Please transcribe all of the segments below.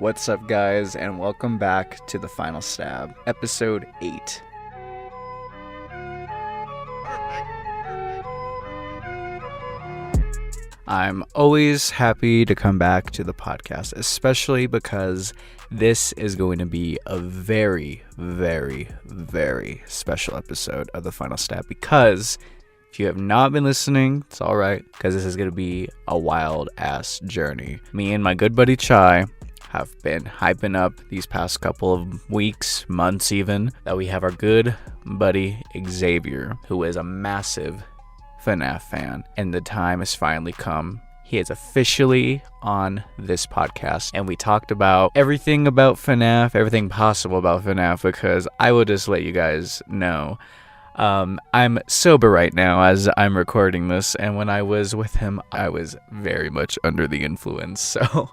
What's up, guys, and welcome back to The Final Stab, Episode 8. I'm always happy to come back to the podcast, especially because this is going to be a very, very, very special episode of The Final Stab, because if you have not been listening, it's alright, because this is going to be a wild-ass journey. Me and my good buddy Chai have been hyping up these past couple of weeks, months even, that we have our good buddy Xavier, who is a massive FNAF fan, and the time has finally come. He is officially on this podcast, and we talked about everything about FNAF, everything possible about FNAF, because I will just let you guys know. I'm sober right now as I'm recording this, and when I was with him, I was very much under the influence, so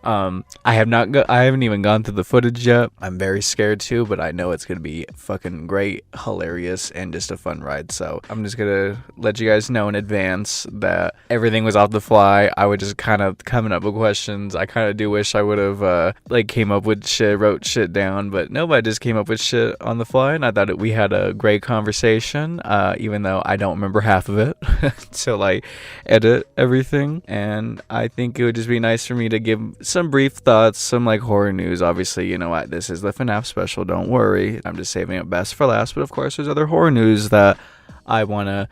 I haven't even gone through the footage yet. I'm very scared too, but I know it's gonna be fucking great, hilarious, and just a fun ride. So I'm just gonna let you guys know in advance that everything was off the fly. I was just kind of coming up with questions. I kind of do wish I would have came up with shit, wrote shit down, but no, I just came up with shit on the fly, and I thought we had a great conversation, even though I don't remember half of it until I edit everything. And I think it would just be nice for me to give some brief thoughts, some like horror news. Obviously, you know what, this is the FNAF special, don't worry, I'm just saving it best for last, but of course there's other horror news that I want to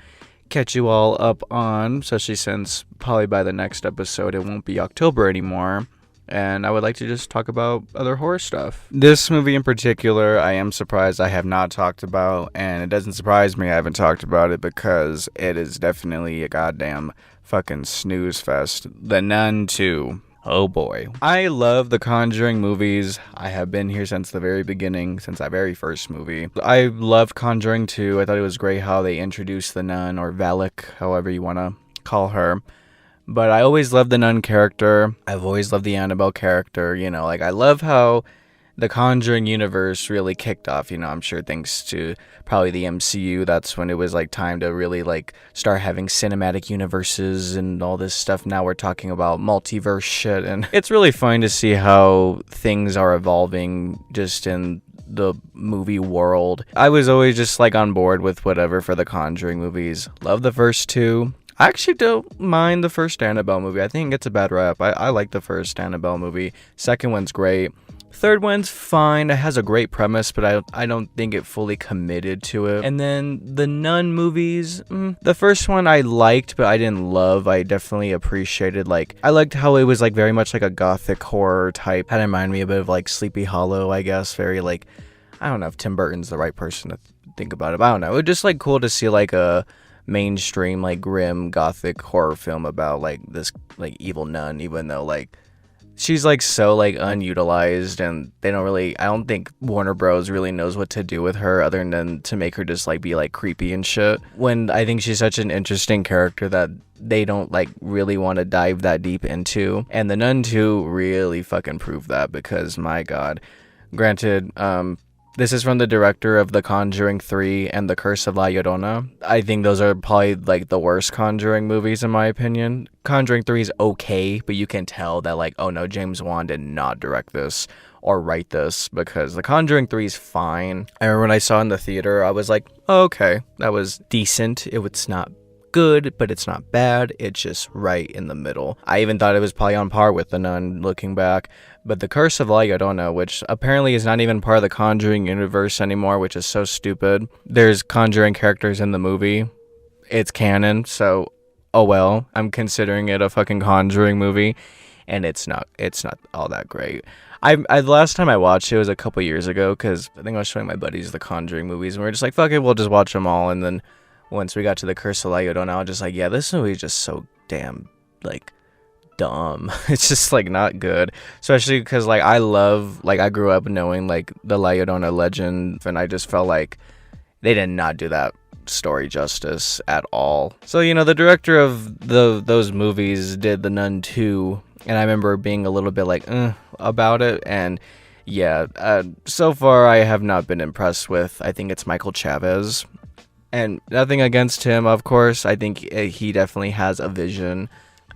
catch you all up on, especially since probably by the next episode it won't be October anymore, and I would like to just talk about other horror stuff. This movie in particular, I am surprised I have not talked about, and it doesn't surprise me I haven't talked about it, because it is definitely a goddamn fucking snooze fest. The Nun 2. Oh boy. I love the Conjuring movies. I have been here since the very beginning, since that very first movie. I loved Conjuring 2. I thought it was great how they introduced the nun, or Valak, however you want to call her. But I always loved the nun character. I've always loved the Annabelle character. You know, like, I love how the Conjuring universe really kicked off, you know, I'm sure thanks to probably the MCU. That's when it was like time to really like start having cinematic universes and all this stuff. Now we're talking about multiverse shit, and it's really fun to see how things are evolving just in the movie world. I was always just like on board with whatever for the Conjuring movies. Love the first two. I actually don't mind the first Annabelle movie. I think it gets a bad rap. I like the first Annabelle movie. Second one's great. Third one's fine. It has a great premise, but I don't think it fully committed to it. And then the Nun movies, the first one I liked, but I didn't love. I definitely appreciated, like, I liked how it was like very much like a gothic horror type. Kind of reminded me a bit of like Sleepy Hollow, I guess. Very like, I don't know if Tim Burton's the right person to think about it, but I don't know. It was just like cool to see like a mainstream like grim gothic horror film about like this like evil nun, even though like she's like so like unutilized, and they don't really, I don't think Warner Bros really knows what to do with her other than to make her just like be like creepy and shit, when I think she's such an interesting character that they don't like really want to dive that deep into. And the Nun 2 really fucking proved that, because my god, granted, this is from the director of The Conjuring 3 and The Curse of La Llorona. I think those are probably like the worst Conjuring movies in my opinion. Conjuring 3 is okay, but you can tell that like, oh no, James Wan did not direct this or write this, because The Conjuring 3 is fine. I remember when I saw it in the theater, I was like, oh, okay, that was decent. It's not good, but it's not bad. It's just right in the middle. I even thought it was probably on par with The Nun looking back. But The Curse of La Llorona, which apparently is not even part of the Conjuring universe anymore, which is so stupid. There's Conjuring characters in the movie. It's canon, so oh well. I'm considering it a fucking Conjuring movie, and it's not all that great. I the last time I watched it was a couple years ago, because I think I was showing my buddies the Conjuring movies, and we were just like, fuck it, we'll just watch them all. And then once we got to The Curse of La Llorona, I was just like, yeah, this movie is just so damn like dumb. It's just like not good, especially because like I grew up knowing like the La Llorona legend, and I just felt like they did not do that story justice at all. So, you know, the director of those movies did The Nun 2, and I remember being a little bit like about it, and yeah, so far I have not been impressed with. I think it's Michael Chavez, and nothing against him, of course. I think he definitely has a vision.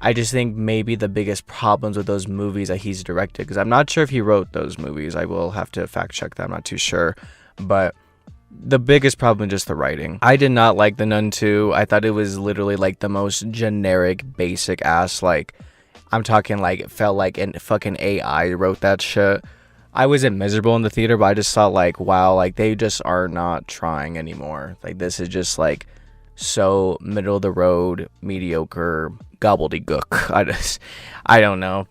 I just think maybe the biggest problems with those movies that he's directed, because I'm not sure if he wrote those movies. I will have to fact check that. I'm not too sure. But the biggest problem is just the writing. I did not like The Nun 2. I thought it was literally like the most generic, basic ass, like, I'm talking like it felt like an fucking AI wrote that shit. I wasn't miserable in the theater, but I just thought like, wow, like they just are not trying anymore. Like this is just like so middle of the road, mediocre gobbledygook. I don't know.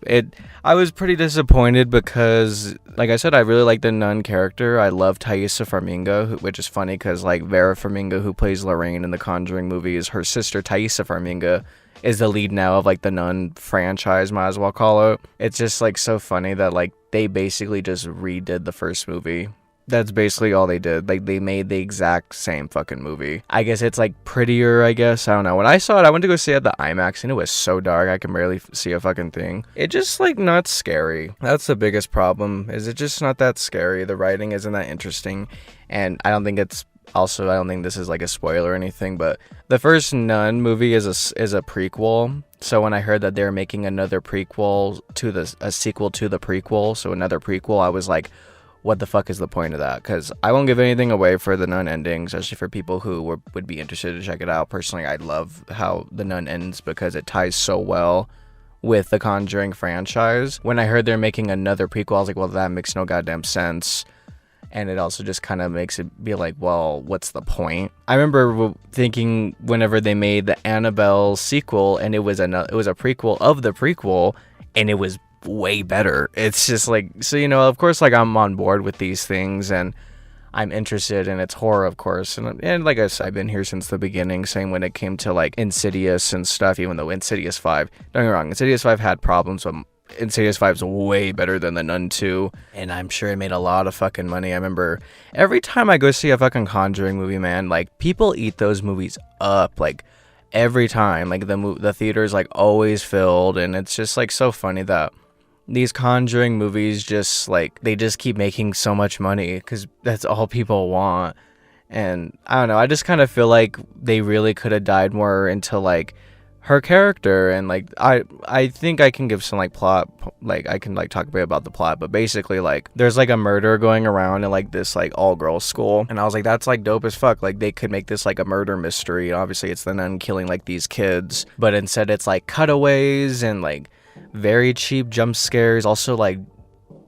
I was pretty disappointed because, like I said, I really like the nun character. I love Thaisa Farmiga, which is funny because like Vera Farmiga, who plays Lorraine in the Conjuring movies, her sister Thaisa Farmiga is the lead now of like the Nun franchise, might as well call it. It's just like so funny that like they basically just redid the first movie. That's basically all they did. Like they made the exact same fucking movie. I guess it's like prettier, I guess. I don't know. When I saw it, I went to go see it at the IMAX and it was so dark I can barely see a fucking thing. It just like not scary. That's the biggest problem. Is it just not that scary? The writing isn't that interesting, and I don't think it's also, I don't think this is like a spoiler or anything, but the first Nun movie is a prequel. So when I heard that they're making another prequel to a sequel to the prequel, so another prequel, I was like, what the fuck is the point of that? Because I won't give anything away for the Nun ending, especially for people who would be interested to check it out. Personally, I love how the Nun ends because it ties so well with the Conjuring franchise. When I heard they're making another prequel, I was like, well, that makes no goddamn sense. And it also just kind of makes it be like, well, what's the point? I remember thinking whenever they made the Annabelle sequel, and it was a prequel of the prequel, and it was way better. It's just like, so, you know, of course, like I'm on board with these things, and I'm interested, and it's horror, of course. And like I said, I've been here since the beginning, same when it came to like Insidious and stuff, even though Insidious 5, don't get me wrong, Insidious 5 had problems, but Insidious 5 is way better than the Nun 2, and I'm sure it made a lot of fucking money. I remember every time I go see a fucking Conjuring movie, man, like people eat those movies up, like every time, like the theater's like always filled, and it's just like so funny that these Conjuring movies just like, they just keep making so much money because that's all people want. And I don't know, I just kind of feel like they really could have dived more into like her character, and like I think I can give some like plot, like I can like talk a bit about the plot, but basically like there's like a murder going around in like this like all girls school, and I was like, that's like dope as fuck. Like they could make this like a murder mystery. Obviously it's the nun killing like these kids, but instead it's like cutaways and like very cheap jump scares, also like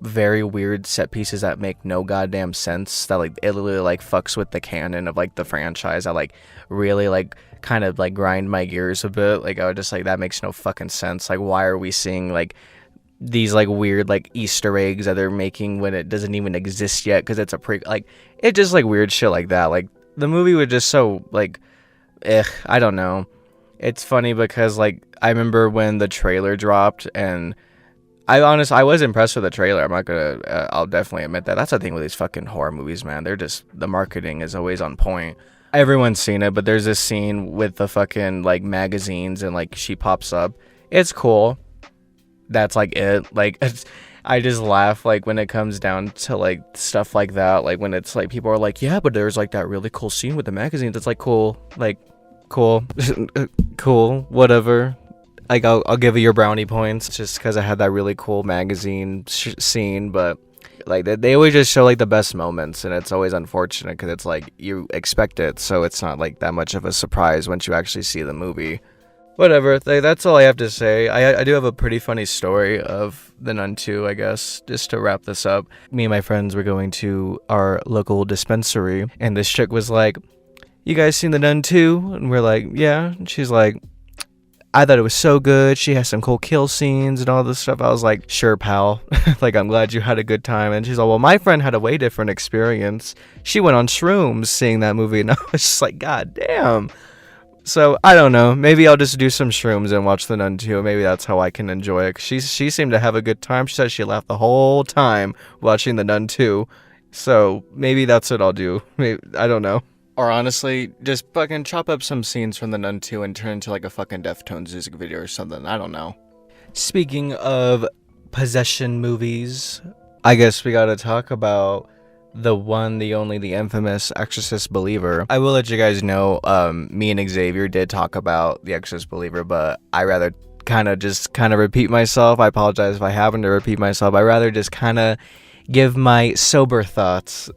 very weird set pieces that make no goddamn sense, that like it literally like fucks with the canon of like the franchise. I like really like kind of like grind my gears a bit. Like I was just like, that makes no fucking sense. Like why are we seeing like these like weird like Easter eggs that they're making when it doesn't even exist yet because it's a like it just like weird shit like that. Like the movie was just so like I don't know. It's funny because like I remember when the trailer dropped, and I was impressed with the trailer. I'm not gonna I'll definitely admit that. That's the thing with these fucking horror movies, man. They're just, the marketing is always on point. Everyone's seen it, but there's this scene with the fucking like magazines, and like she pops up. It's cool. That's like it. Like I just laugh like when it comes down to like stuff like that. Like when it's like people are like, yeah, but there's like that really cool scene with the magazines. It's like cool, like cool, cool, whatever. Like I'll give you your brownie points just because I had that really cool magazine scene, but like they always just show like the best moments, and it's always unfortunate because it's like you expect it, so it's not like that much of a surprise once you actually see the movie. Whatever, that's all I have to say. I do have a pretty funny story of The Nun 2, I guess, just to wrap this up. Me and my friends were going to our local dispensary, and this chick was like, you guys seen The Nun 2? And we're like, yeah. And she's like, I thought it was so good. She has some cool kill scenes and all this stuff. I was like, sure, pal. Like, I'm glad you had a good time. And she's like, well, my friend had a way different experience. She went on shrooms seeing that movie. And I was just like, God damn. So, I don't know. Maybe I'll just do some shrooms and watch The Nun 2. Maybe that's how I can enjoy it. She seemed to have a good time. She said she laughed the whole time watching The Nun 2. So, maybe that's what I'll do. Maybe, I don't know. Or honestly, just fucking chop up some scenes from The Nun 2 and turn into like a fucking Deftones music video or something. I don't know. Speaking of possession movies, I guess we gotta talk about the one, the only, the infamous Exorcist Believer. I will let you guys know, me and Xavier did talk about the Exorcist Believer, but I rather kind of repeat myself. I apologize if I happen to repeat myself. I'd rather just kind of give my sober thoughts.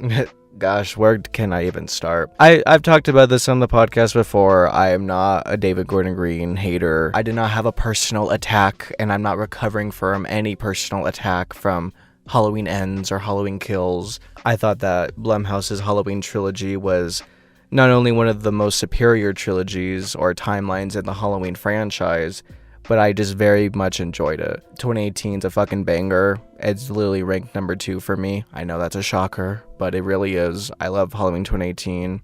Gosh, where can I even start? I've talked about this on the podcast before. I am not a David Gordon Green hater. I did not have a personal attack, and I'm not recovering from any personal attack from Halloween Ends or Halloween Kills. I thought that Blumhouse's Halloween trilogy was not only one of the most superior trilogies or timelines in the Halloween franchise, but I just very much enjoyed it. 2018's a fucking banger. It's literally ranked number 2 for me. I know that's a shocker, but it really is. I love Halloween 2018.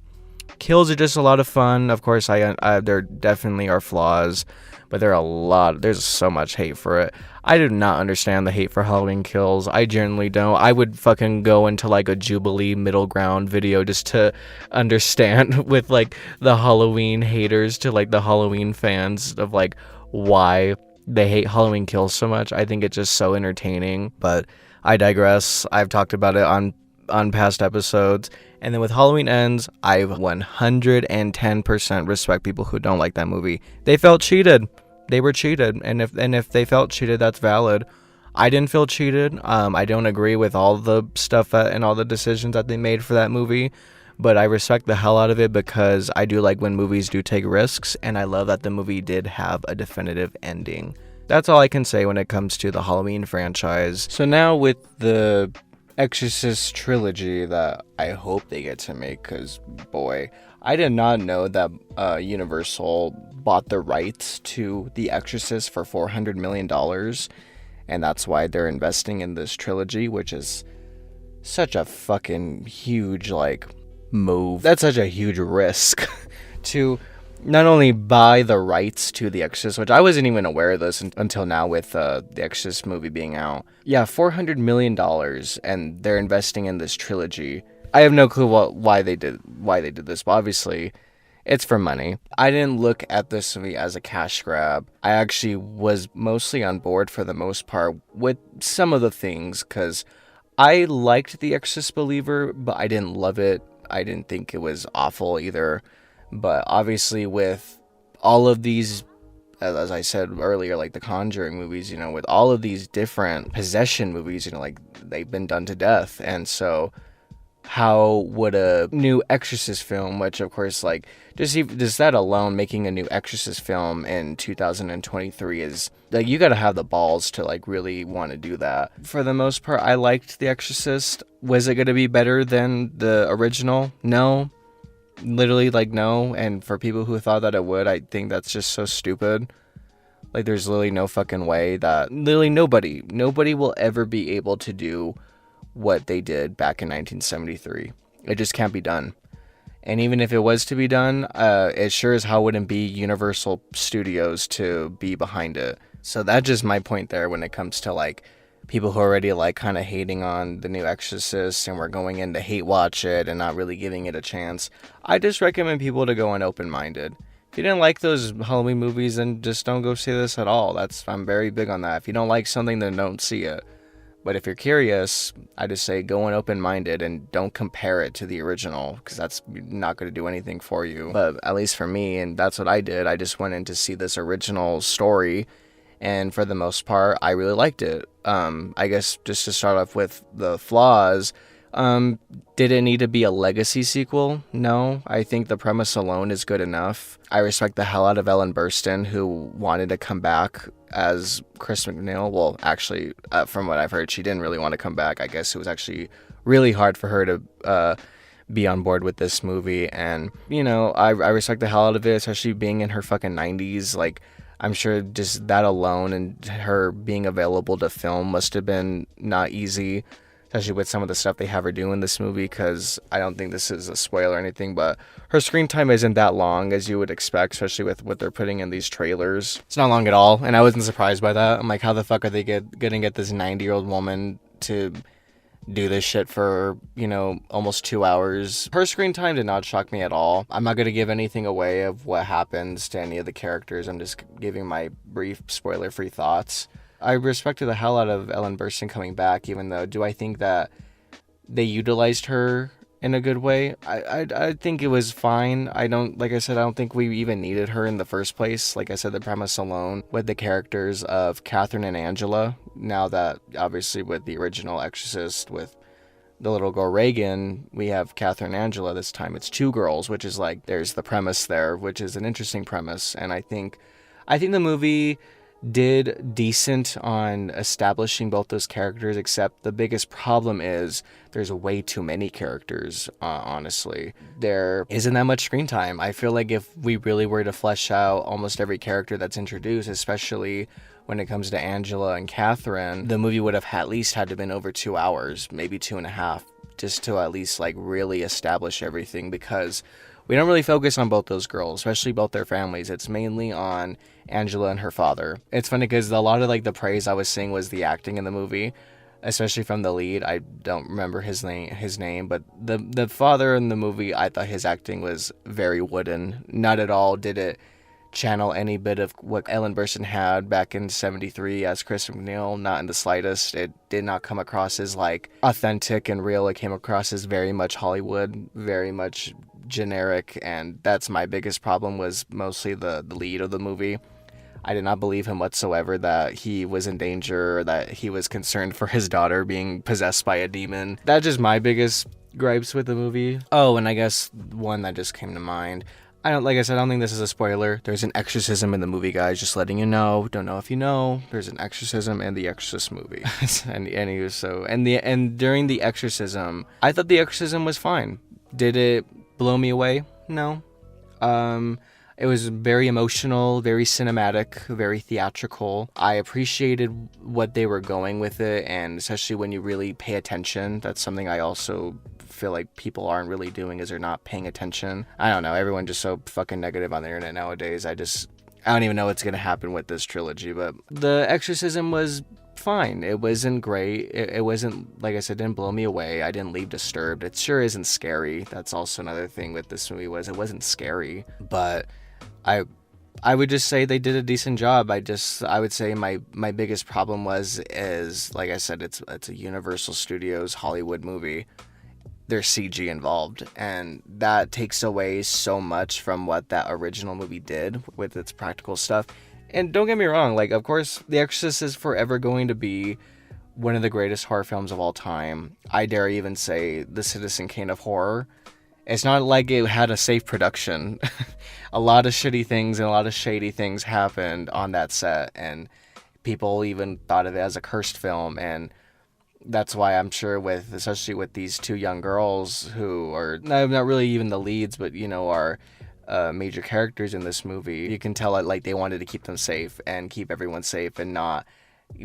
Kills are just a lot of fun. Of course, there definitely are flaws, but there's so much hate for it. I do not understand the hate for Halloween Kills. I generally don't. I would fucking go into like a Jubilee middle ground video just to understand with like the Halloween haters to like the Halloween fans of like why they hate Halloween Kills so much. I think it's just so entertaining, but I digress. I've talked about it on past episodes. And then with Halloween Ends, I 110% respect people who don't like that movie. They felt cheated. They were cheated, and if they felt cheated, that's valid. I didn't feel cheated. I don't agree with all the stuff and all the decisions that they made for that movie, but I respect the hell out of it because I do like when movies do take risks, and I love that the movie did have a definitive ending. That's all I can say when it comes to the Halloween franchise. So now with the Exorcist Trilogy that I hope they get to make, because boy, I did not know that Universal bought the rights to The Exorcist for $400 million, and that's why they're investing in this trilogy, which is such a fucking huge, like, move. That's such a huge risk to not only buy the rights to The Exorcist, which I wasn't even aware of this until now with the Exorcist movie being out. Yeah, $400 million, and they're investing in this trilogy. I have no clue why they did this, but obviously it's for money. I didn't look at this movie as a cash grab. I actually was mostly on board for the most part with some of the things, because I liked The Exorcist Believer, but I didn't love it. I didn't think it was awful either. But obviously with all of these, as I said earlier, like the Conjuring movies, you know, with all of these different possession movies, you know, like they've been done to death. And so how would a new Exorcist film, which of course, like, just that alone, making a new Exorcist film in 2023 is, like, you gotta have the balls to, like, really want to do that. For the most part, I liked The Exorcist. Was it gonna be better than the original? No. Literally, like, no. And for people who thought that it would, I think that's just so stupid. Like, there's literally no fucking way that, literally nobody will ever be able to do what they did back in 1973. It just can't be done. And even if it was to be done, it sure as hell wouldn't be Universal Studios to be behind it. So that's just my point there when it comes to, like, people who are already, like, kind of hating on the new Exorcist and we're going in to hate watch it and not really giving it a chance. I just recommend people to go in open-minded. If you didn't like those Halloween movies, then just don't go see this at all. I'm very big on that. If you don't like something, then don't see it. But if you're curious, I just say go in open-minded and don't compare it to the original, because that's not going to do anything for you. But at least for me, and that's what I did, I just went in to see this original story, and for the most part, I really liked it. I guess just to start off with the flaws, did it need to be a legacy sequel? No, I think the premise alone is good enough. I respect the hell out of Ellen Burstyn, who wanted to come back as Chris McNeil. Well, actually, from what I've heard, she didn't really want to come back. I guess it was actually really hard for her to be on board with this movie. And, you know, I respect the hell out of it, especially being in her fucking 90s. Like, I'm sure just that alone and her being available to film must have been not easy, especially with some of the stuff they have her do in this movie, because I don't think this is a spoiler or anything, but her screen time isn't that long as you would expect, especially with what they're putting in these trailers. It's not long at all, and I wasn't surprised by that. I'm like, how the fuck are they gonna get this 90-year-old woman to do this shit for, you know, almost 2 hours? Her screen time did not shock me at all. I'm not gonna give anything away of what happens to any of the characters. I'm just giving my brief spoiler-free thoughts. I respected the hell out of Ellen Burstyn coming back, even though, do I think that they utilized her in a good way. I think it was fine. Like I said, I don't think we even needed her in the first place. Like I said, the premise alone with the characters of Catherine and Angela, now that obviously with the original Exorcist with the little girl Reagan, we have Catherine and Angela. This time it's two girls, which is like, there's the premise there, which is an interesting premise. And I think the movie did decent on establishing both those characters, except the biggest problem is there's way too many characters, honestly. There isn't that much screen time. I feel like if we really were to flesh out almost every character that's introduced, especially when it comes to Angela and Catherine, the movie would have at least had to have been over 2 hours, maybe 2.5, just to at least like really establish everything, because we don't really focus on both those girls, especially both their families. It's mainly on Angela and her father. It's funny because a lot of like the praise I was seeing was the acting in the movie, especially from the lead. I don't remember his name, but the father in the movie, I thought his acting was very wooden. Not at all did it channel any bit of what Ellen Burstyn had back in '73 as Chris McNeil, not in the slightest. It did not come across as like authentic and real. It came across as very much Hollywood, very much generic, and that's my biggest problem, was mostly the lead of the movie. I did not believe him whatsoever that he was in danger, or that he was concerned for his daughter being possessed by a demon. That's just my biggest gripes with the movie. Oh, and I guess one that just came to mind. Like I said, I don't think this is a spoiler. There's an exorcism in the movie, guys. Just letting you know. Don't know if you know. There's an exorcism in the Exorcist movie. and during the exorcism, I thought the exorcism was fine. Did it blow me away? No. It was very emotional, very cinematic, very theatrical. I appreciated what they were going with it, and especially when you really pay attention. That's something I also feel like people aren't really doing, is they're not paying attention. I don't know, everyone's just so fucking negative on the internet nowadays. I don't even know what's gonna happen with this trilogy, but the exorcism was fine. It wasn't great. It wasn't, like I said, didn't blow me away. I didn't leave disturbed. It sure isn't scary. That's also another thing with this movie, was it wasn't scary, but I would just say they did a decent job. I would say my biggest problem is like I said, it's a Universal Studios Hollywood movie. There's CG involved, and that takes away so much from what that original movie did with its practical stuff. And don't get me wrong, like, of course, The Exorcist is forever going to be one of the greatest horror films of all time. I dare even say the Citizen Kane of horror. It's not like it had a safe production. A lot of shitty things and a lot of shady things happened on that set, and people even thought of it as a cursed film. And that's why I'm sure especially with these two young girls who are not really even the leads, but are major characters in this movie, you can tell that like they wanted to keep them safe and keep everyone safe and not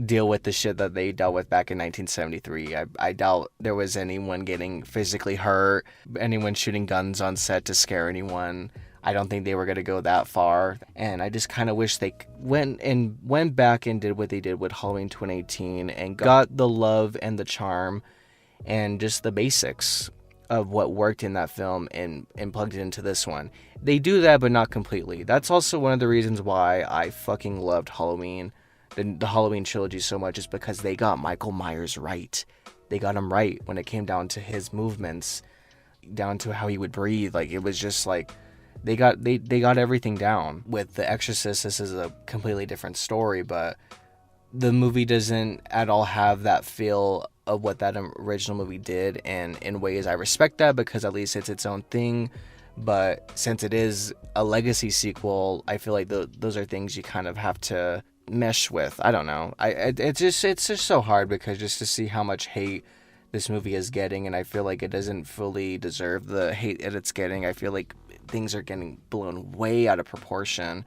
deal with the shit that they dealt with back in 1973. I doubt there was anyone getting physically hurt, anyone shooting guns on set to scare anyone. I don't think they were going to go that far, and I just kind of wish they went back and did what they did with Halloween 2018 and got the love and the charm and just the basics of what worked in that film and plugged it into this one. They do that, but not completely. That's also one of the reasons why I fucking loved Halloween, the Halloween trilogy so much, is because they got Michael Myers right. They got him right when it came down to his movements, down to how he would breathe. Like, it was just like they got everything down. With The Exorcist, this is a completely different story, but the movie doesn't at all have that feel of what that original movie did, and in ways I respect that, because at least it's its own thing. But since it is a legacy sequel, I feel like those are things you kind of have to mesh with. I don't know. It's just so hard, because just to see how much hate this movie is getting, and I feel like it doesn't fully deserve the hate that it's getting. I feel like things are getting blown way out of proportion.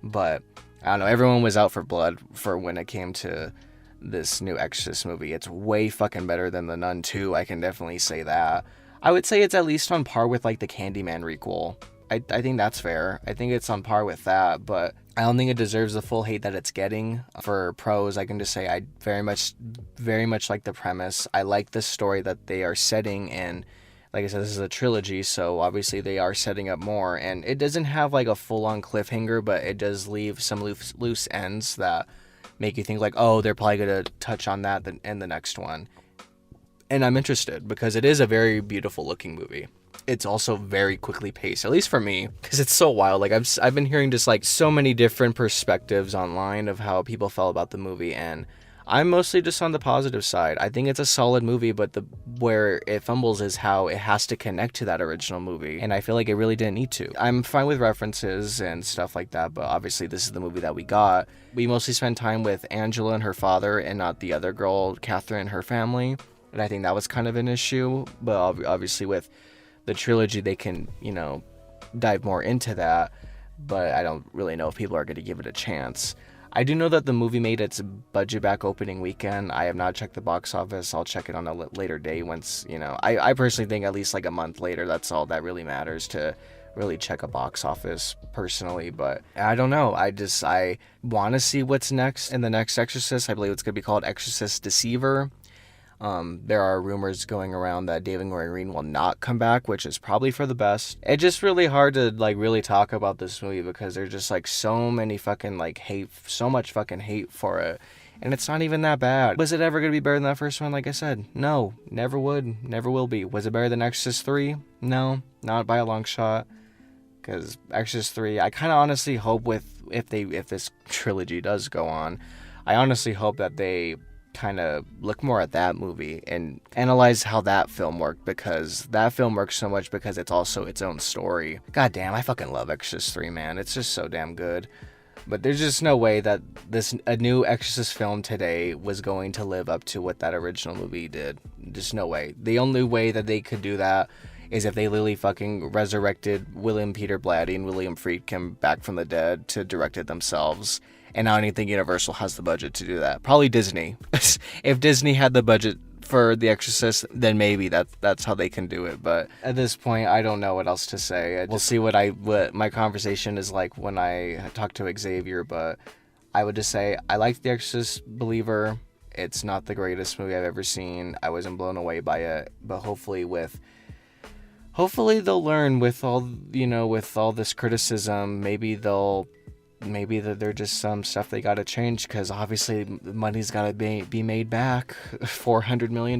But I don't know, everyone was out for blood for when it came to this new Exorcist movie. It's way fucking better than The Nun 2, I can definitely say that. I would say it's at least on par with like the Candyman requel. I think that's fair. I think it's on par with that, but I don't think it deserves the full hate that it's getting. For pros, I can just say I very much like the premise. I like the story that they are setting, and like I said, this is a trilogy, so obviously they are setting up more, and it doesn't have like a full-on cliffhanger, but it does leave some loose ends that make you think like, oh, they're probably going to touch on that in the next one. And I'm interested because it is a very beautiful looking movie. It's also very quickly paced, at least for me, because it's so wild. Like I've been hearing just like so many different perspectives online of how people felt about the movie, and I'm mostly just on the positive side. I think it's a solid movie, but where it fumbles is how it has to connect to that original movie, and I feel like it really didn't need to. I'm fine with references and stuff like that, but obviously this is the movie that we got. We mostly spend time with Angela and her father and not the other girl, Catherine, and her family, and I think that was kind of an issue, but obviously with the trilogy they can, dive more into that, but I don't really know if people are going to give it a chance. I do know that the movie made its budget back opening weekend. I have not checked the box office. I'll check it on a later day once, I personally think at least like a month later, that's all that really matters to really check a box office personally. But I don't know. I want to see what's next in the next Exorcist. I believe it's going to be called Exorcist Deceiver. There are rumors going around that David Gordon Green will not come back, which is probably for the best. It's just really hard to really talk about this movie because there's just so many fucking hate, so much fucking hate for it, and it's not even that bad. Was it ever gonna be better than that first one? Like I said, no, never would, never will be. Was it better than Exorcist 3? No, not by a long shot. Because Exorcist 3, I kind of honestly hope if this trilogy does go on, I honestly hope that they kind of look more at that movie and analyze how that film worked, because that film works so much because it's also its own story. God damn, I fucking love Exorcist 3, man. It's just so damn good. But there's just no way that a new Exorcist film today was going to live up to what that original movie did. Just no way. The only way that they could do that is if they literally fucking resurrected William Peter Blatty and William Friedkin back from the dead to direct it themselves. And I don't even think Universal has the budget to do that. Probably Disney. If Disney had the budget for The Exorcist, then maybe that's how they can do it. But at this point, I don't know what else to say. We'll see what my conversation is like when I talk to Xavier. But I would just say I liked The Exorcist Believer. It's not the greatest movie I've ever seen. I wasn't blown away by it. But hopefully they'll learn with all this criticism. Maybe there's just some stuff they gotta change, because obviously money's gotta be made back. $400 million.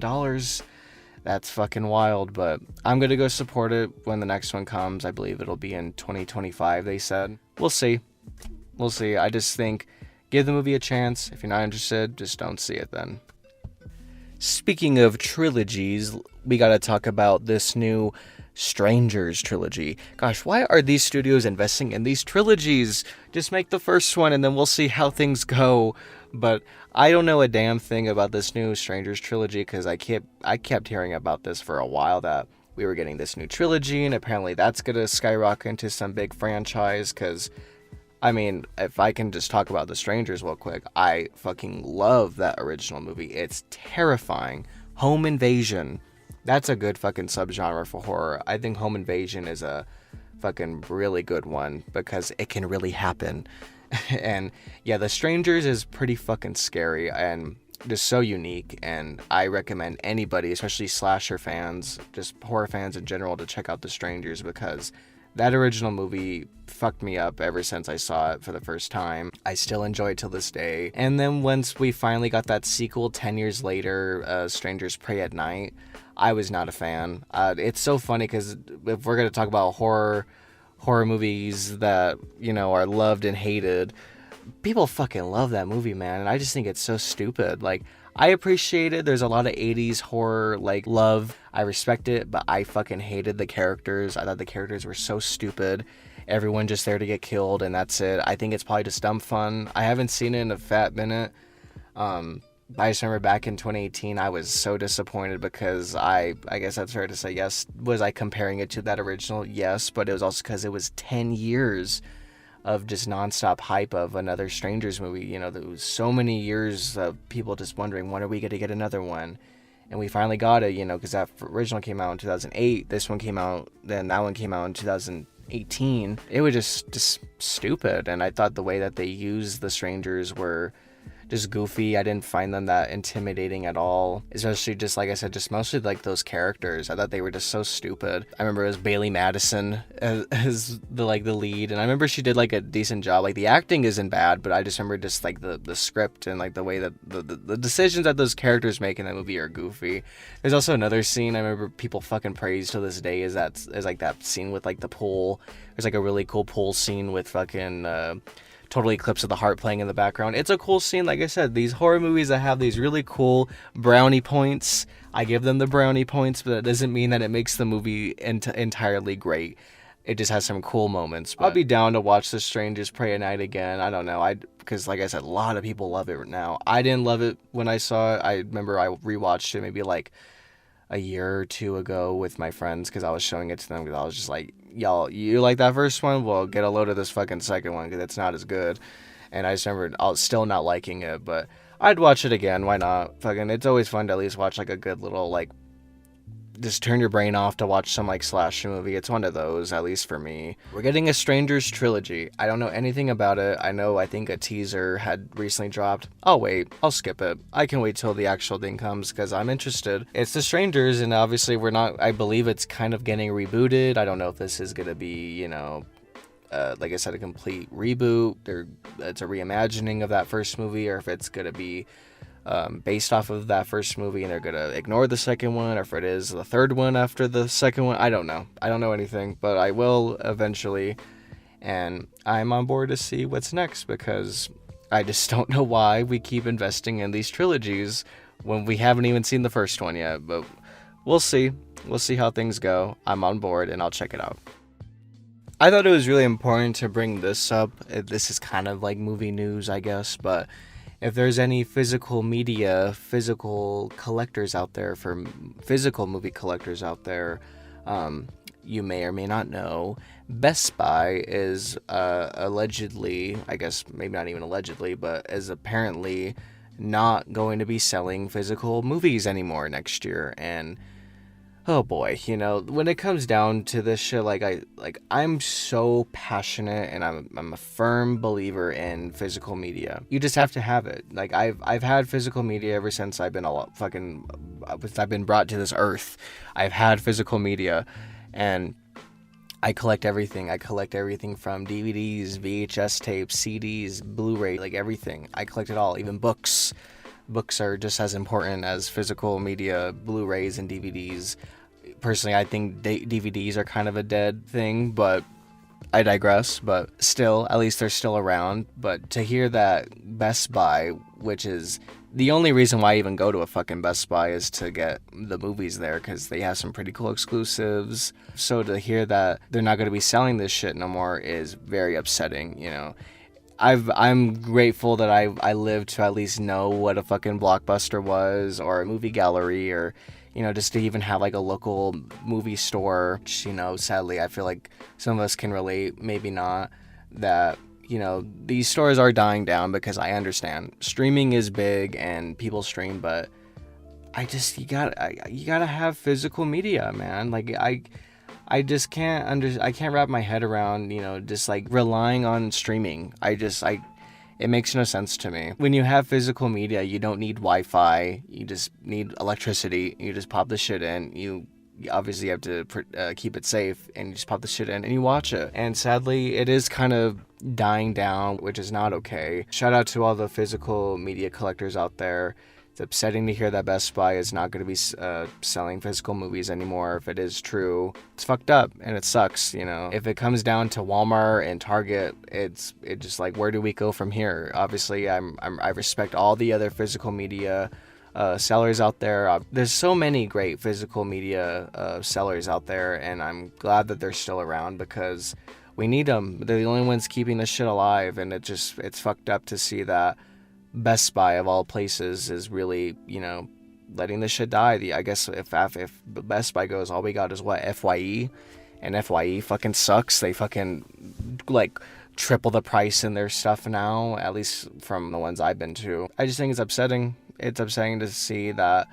That's fucking wild, but I'm gonna go support it when the next one comes. I believe it'll be in 2025, they said. We'll see. I just think, give the movie a chance. If you're not interested, just don't see it then. Speaking of trilogies, we gotta talk about this new Strangers Trilogy. Gosh, why are these studios investing in these trilogies? Just make the first one and then we'll see how things go. But I don't know a damn thing about this new Strangers Trilogy, because I kept hearing about this for a while, that we were getting this new trilogy, and apparently that's gonna skyrocket into some big franchise. Because I mean, if I can just talk about The Strangers real quick, I fucking love that original movie. It's terrifying. Home invasion. That's a good fucking subgenre for horror. I think home invasion is a fucking really good one because it can really happen. And yeah, The Strangers is pretty fucking scary and just so unique. And I recommend anybody, especially slasher fans, just horror fans in general, to check out The Strangers, because that original movie fucked me up ever since I saw it for the first time. I still enjoy it till this day. And then once we finally got that sequel 10 years later, Strangers Prey at Night, I was not a fan. It's so funny because if we're going to talk about horror movies that, are loved and hated, people fucking love that movie, man. And I just think it's so stupid. Like, I appreciate it. There's a lot of 80s horror, love. I respect it, but I fucking hated the characters. I thought the characters were so stupid. Everyone just there to get killed, and that's it. I think it's probably just dumb fun. I haven't seen it in a fat minute. I just remember back in 2018, I was so disappointed because I guess that's fair to say, yes. Was I comparing it to that original? Yes, but it was also because it was 10 years of just nonstop hype of another Strangers movie. There was so many years of people just wondering, when are we going to get another one? And we finally got it, because that original came out in 2008. This one came out, then that one came out in 2018. It was just stupid. And I thought the way that they used the Strangers were just goofy. I didn't find them that intimidating at all. Especially just like I said, just mostly like those characters. I thought they were just so stupid. I remember it was Bailey Madison as the lead, and I remember she did like a decent job. Like the acting isn't bad, but I just remember just like the script and like the way that the decisions that those characters make in that movie are goofy. There's also another scene I remember people fucking praise to this day is like that scene with like the pool. There's like a really cool pool scene with fucking Total Eclipse of the Heart playing in the background. It's a cool scene. Like I said, these horror movies that have these really cool brownie points, I give them the brownie points, but that doesn't mean that it makes the movie entirely great. It just has some cool moments. I'll be down to watch The Strangers Pray at Night again. I don't know. Because like I said, a lot of people love it now. I didn't love it when I saw it. I remember I rewatched it maybe like a year or two ago with my friends because I was showing it to them because I was just like, y'all, you like that first one? Well, get a load of this fucking second one because it's not as good. And I just remember I was still not liking it, but I'd watch it again. Why not? Fucking, it's always fun to at least watch like a good little like just turn your brain off to watch some like slasher movie. It's one of those, at least for me. We're getting a Strangers Trilogy. I don't know anything about it. I think a teaser had recently dropped. I'll wait. I'll skip it. I can wait till the actual thing comes because I'm interested. It's The Strangers, and obviously I believe it's kind of getting rebooted. I don't know if this is gonna be, like I said, a complete reboot, or it's a reimagining of that first movie, or if it's gonna be based off of that first movie and they're gonna ignore the second one, or if it is the third one after the second one. I don't know anything, but I will eventually, and I'm on board to see what's next because I just don't know why we keep investing in these trilogies when we haven't even seen the first one yet. But we'll see how things go. I'm on board and I'll check it out. I thought it was really important to bring this up. This is kind of like movie news, I guess, but if there's any physical collectors out there, for physical movie collectors out there, you may or may not know, Best Buy is allegedly, I guess maybe not even allegedly, but is apparently not going to be selling physical movies anymore next year. And oh boy, when it comes down to this shit, I'm so passionate and I'm a firm believer in physical media. You just have to have it. Like I've had physical media ever since I've been brought to this earth. I've had physical media, and I collect everything. I collect everything from DVDs, VHS tapes, CDs, Blu-ray, like everything. I collect it all, even books. Books are just as important as physical media, Blu-rays and DVDs. Personally, I think DVDs are kind of a dead thing, but I digress. But still, at least they're still around. But to hear that Best Buy, which is the only reason why I even go to a fucking Best Buy, is to get the movies there because they have some pretty cool exclusives. So to hear that they're not going to be selling this shit no more is very upsetting, I'm grateful that I lived to at least know what a fucking Blockbuster was, or a movie gallery, or just to even have like a local movie store, which, sadly I feel like some of us can relate, maybe not, that these stores are dying down because I understand streaming is big and people stream, but you gotta have physical media, man. Like I just I can't wrap my head around, just like relying on streaming. It makes no sense to me. When you have physical media, you don't need Wi-Fi. You just need electricity. You just pop the shit in. You obviously have to keep it safe, and you just pop the shit in and you watch it. And sadly, it is kind of dying down, which is not okay. Shout out to all the physical media collectors out there. It's upsetting to hear that Best Buy is not going to be selling physical movies anymore. If it is true, it's fucked up and it sucks, If it comes down to Walmart and Target, it's just like, where do we go from here? Obviously, I respect all the other physical media sellers out there. There's so many great physical media sellers out there, and I'm glad that they're still around because we need them. They're the only ones keeping this shit alive, and it's fucked up to see that Best Buy of all places is really, letting this shit die. I guess if Best Buy goes, all we got is what, FYE, and FYE fucking sucks. They fucking like triple the price in their stuff now, at least from the ones I've been to. I just think it's upsetting. It's upsetting to see that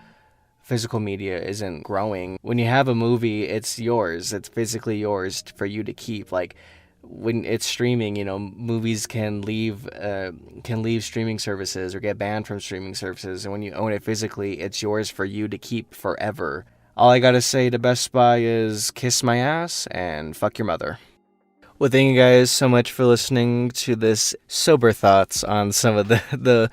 physical media isn't growing. When you have a movie, it's yours. It's physically yours for you to keep. Like, when it's streaming, movies can leave streaming services or get banned from streaming services, and when you own it physically, it's yours for you to keep forever. All I gotta say to Best Buy is kiss my ass and fuck your mother. Well, thank you guys so much for listening to this sober thoughts on some of the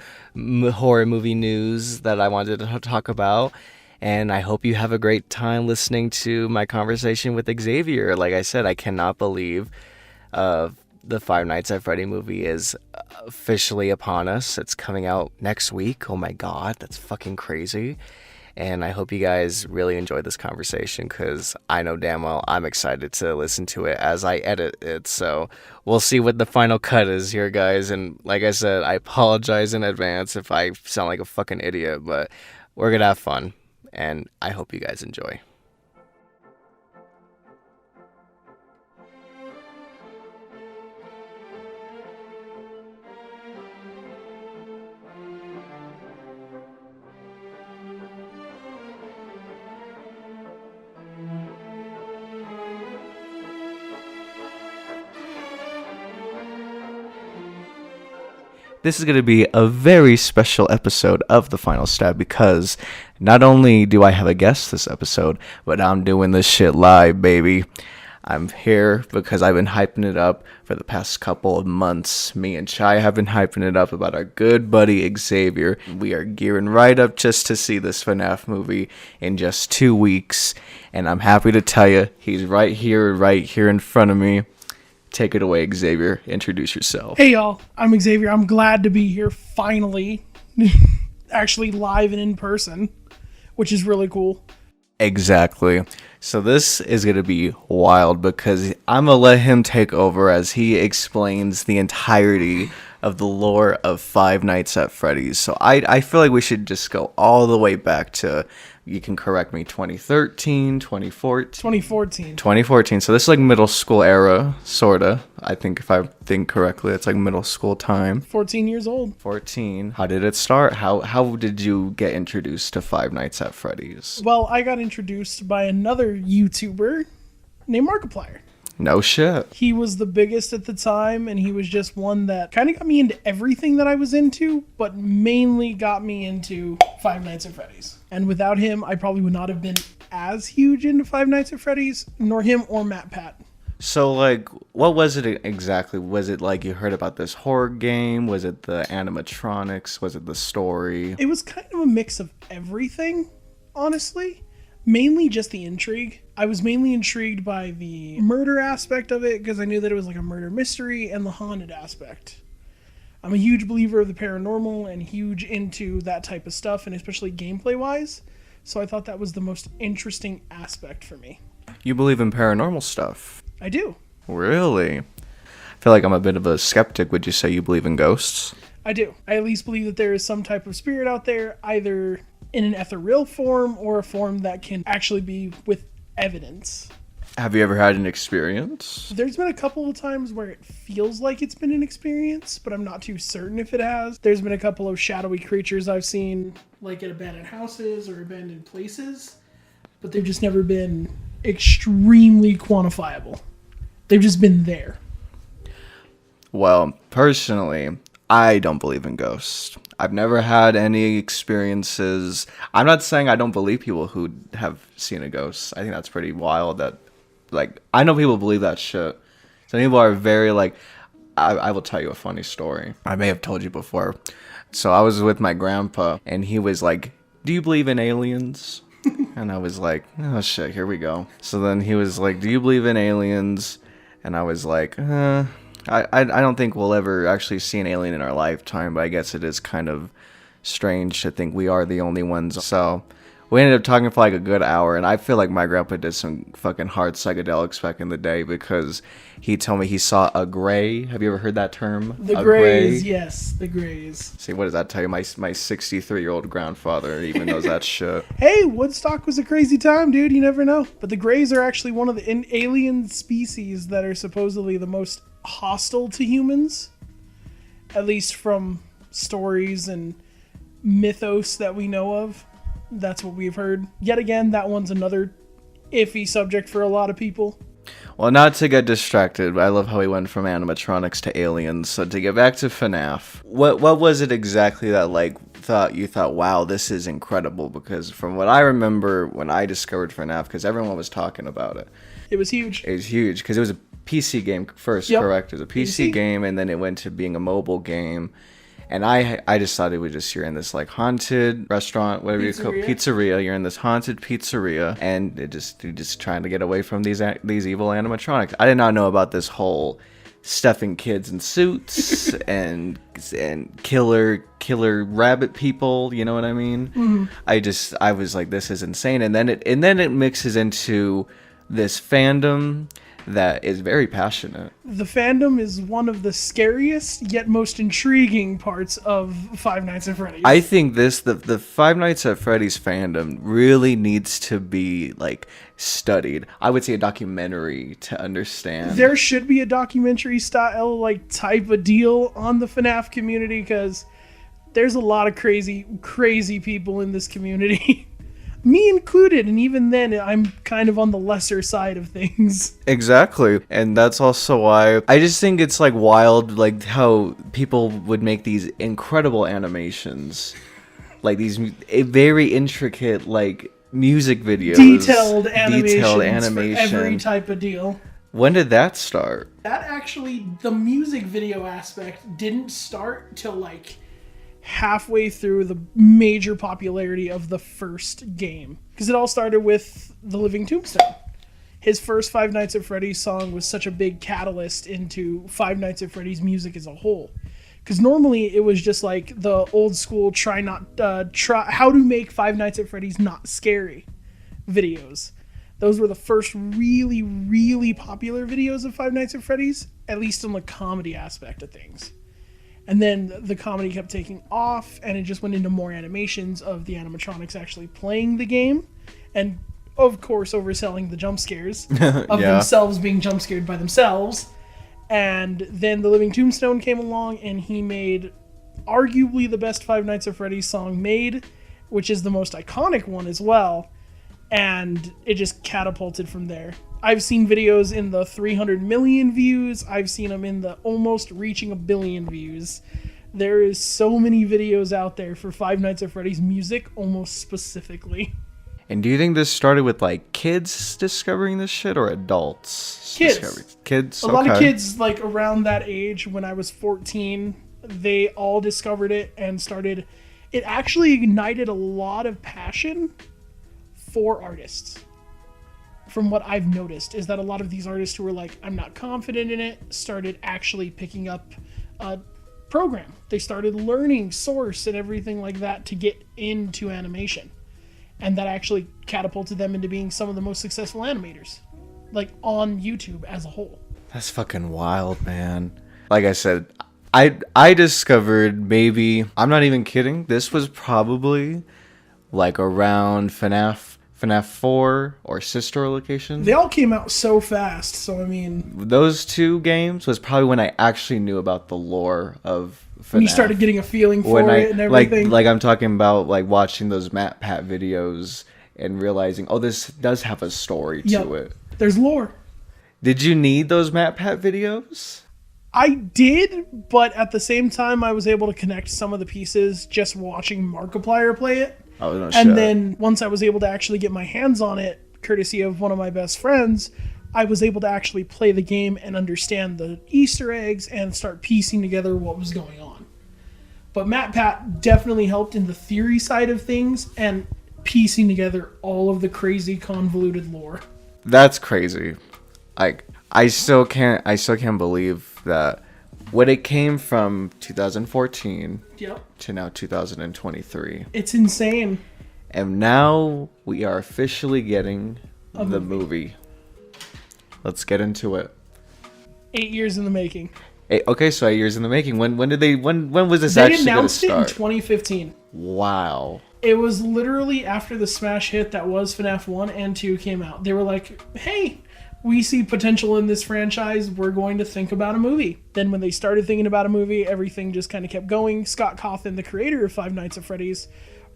horror movie news that I wanted to talk about. And I hope you have a great time listening to my conversation with Xavier. Like I said, I cannot believe the Five Nights at Freddy movie is officially upon us. It's coming out next week. Oh my God, that's fucking crazy. And I hope you guys really enjoyed this conversation, because I know damn well I'm excited to listen to it as I edit it. So we'll see what the final cut is here, guys. And like I said, I apologize in advance if I sound like a fucking idiot, but we're going to have fun. And I hope you guys enjoy. This is going to be a very special episode of The Final Stab, because not only do I have a guest this episode, but I'm doing this shit live, baby. I'm here because I've been hyping it up for the past couple of months. Me and Chai have been hyping it up about our good buddy Xavier. We are gearing right up just to see this FNAF movie in just 2 weeks. And I'm happy to tell you, he's right here in front of me. Take it away, Xavier. Introduce yourself. Hey, y'all. I'm Xavier. I'm glad to be here finally. Actually live and in person, which is really cool. Exactly. So this is going to be wild, because I'm going to let him take over as he explains the entirety of the lore of Five Nights at Freddy's. So I feel like we should just go all the way back to, you can correct me, 2013, 2014? 2014. 2014. So this is like middle school era, sort of. I think if I think correctly, it's like middle school time. 14 years old. 14. How did it start? How did you get introduced to Five Nights at Freddy's? Well, I got introduced by another YouTuber named Markiplier. No shit. He was the biggest at the time, and he was just one that kind of got me into everything that I was into, but mainly got me into Five Nights at Freddy's. And without him, I probably would not have been as huge into Five Nights at Freddy's, nor him or Matt Pat. So, like, what was it exactly? Was it like you heard about this horror game? Was it the animatronics? Was it the story? It was kind of a mix of everything, honestly. Mainly just the intrigue. I was mainly intrigued by the murder aspect of it, because I knew that it was like a murder mystery, and the haunted aspect. I'm a huge believer of the paranormal and huge into that type of stuff, and especially gameplay wise. So I thought that was the most interesting aspect for me. You believe in paranormal stuff? I do. Really? I feel like I'm a bit of a skeptic. Would you say you believe in ghosts? I do. I at least believe that there is some type of spirit out there, either in an ethereal form or a form that can actually be with evidence. Have you ever had an experience? There's been a couple of times where it feels like it's been an experience, but I'm not too certain if it has. There's been a couple of shadowy creatures I've seen, like at abandoned houses or abandoned places, but they've just never been extremely quantifiable. They've just been there. Well, personally, I don't believe in ghosts. I've never had any experiences. I'm not saying I don't believe people who have seen a ghost. I think that's pretty wild that, like, I know people believe that shit. Some people are very, like, I will tell you a funny story. I may have told you before. So I was with my grandpa, and he was like, do you believe in aliens? And I was like, oh shit, here we go. So then he was like, do you believe in aliens? And I was like, I don't think we'll ever actually see an alien in our lifetime, but I guess it is kind of strange to think we are the only ones. So we ended up talking for like a good hour, and I feel like my grandpa did some fucking hard psychedelics back in the day, because he told me he saw a gray. Have you ever heard that term? The Greys, yes, the Greys. See, what does that tell you? My 63-year-old grandfather even knows that shit. Hey, Woodstock was a crazy time, dude. You never know. But the Greys are actually one of the alien species that are supposedly the most hostile to humans, at least from stories and mythos that we know of. That's what we've heard. Yet again, that one's another iffy subject for a lot of people. Well, not to get distracted, I love how we went from animatronics to aliens. So to get back to FNAF, what was it exactly that you thought, wow, this is incredible? Because from what I remember when I discovered FNAF, because everyone was talking about it. It was huge. It was huge because it was a PC game first, Yep. correct? It was a PC game, and then it went to being a mobile game. And I just thought it was just, you're in this like haunted restaurant, whatever you call it, pizzeria. You're in this haunted pizzeria, and you're just trying to get away from these evil animatronics. I did not know about this whole stuffing kids in suits and killer rabbit people. You know what I mean? Mm-hmm. I was like, this is insane. And then it mixes into this fandom that is very passionate. The fandom is one of the scariest yet most intriguing parts of Five Nights at Freddy's. I think the Five Nights at Freddy's fandom really needs to be like studied. I would say a documentary to understand. There should be a documentary style like type of deal on the FNAF community, because there's a lot of crazy people in this community. Me included, and even then, I'm kind of on the lesser side of things. Exactly, and that's also why I just think it's like wild, like how people would make these incredible animations, like these very intricate, like music videos, detailed animations for every type of deal. When did that start? That actually, the music video aspect didn't start till like halfway through the major popularity of the first game, because it all started with The Living Tombstone. His first Five Nights at Freddy's song was such a big catalyst into Five Nights at Freddy's music as a whole, because normally it was just like the old school try how to make Five Nights at Freddy's not scary videos. Those were the first really, really popular videos of Five Nights at Freddy's, at least in the comedy aspect of things. And then the comedy kept taking off, and it just went into more animations of the animatronics actually playing the game, and of course overselling the jump scares of themselves being jump scared by themselves. And then The Living Tombstone came along, and he made arguably the best Five Nights at Freddy's song made, which is the most iconic one as well, and it just catapulted from there. I've seen videos in the 300 million views. I've seen them in the almost reaching 1 billion views. There is so many videos out there for Five Nights at Freddy's music, almost specifically. And do you think this started with like kids discovering this shit or adults? Kids. A lot of kids like around that age, when I was 14, they all discovered it and started. It actually ignited a lot of passion for artists. From what I've noticed, is that a lot of these artists who were like, I'm not confident in it, started actually picking up a program. They started learning Source and everything like that to get into animation. And that actually catapulted them into being some of the most successful animators, like on YouTube as a whole. That's fucking wild, man. Like I said, I discovered, maybe, I'm not even kidding, this was probably like around FNAF 4 or sister location. They all came out so fast, so I mean, those two games was probably when I actually knew about the lore of FNAF. When you started getting a feeling for it and everything. Like I'm talking about like watching those Matt Pat videos and realizing, oh, this does have a story to it. There's lore. Did you need those Matt Pat videos? I did, but at the same time, I was able to connect some of the pieces just watching Markiplier play it. Oh, no shit. And then once I was able to actually get my hands on it, courtesy of one of my best friends, I was able to actually play the game and understand the Easter eggs and start piecing together what was going on. But Matt Pat definitely helped in the theory side of things and piecing together all of the crazy convoluted lore. That's crazy. Like I still can't believe that when it came from 2014 to now 2023. It's insane. And now we are officially getting the movie. Let's get into it. 8 years in the making. Okay, so 8 years in the making. When was this they actually going to announced it in start? 2015. Wow. It was literally after the smash hit that was FNAF 1 and 2 came out. They were like, hey, we see potential in this franchise. We're going to think about a movie. Then when they started thinking about a movie, everything just kind of kept going. Scott Cawthon, the creator of Five Nights at Freddy's,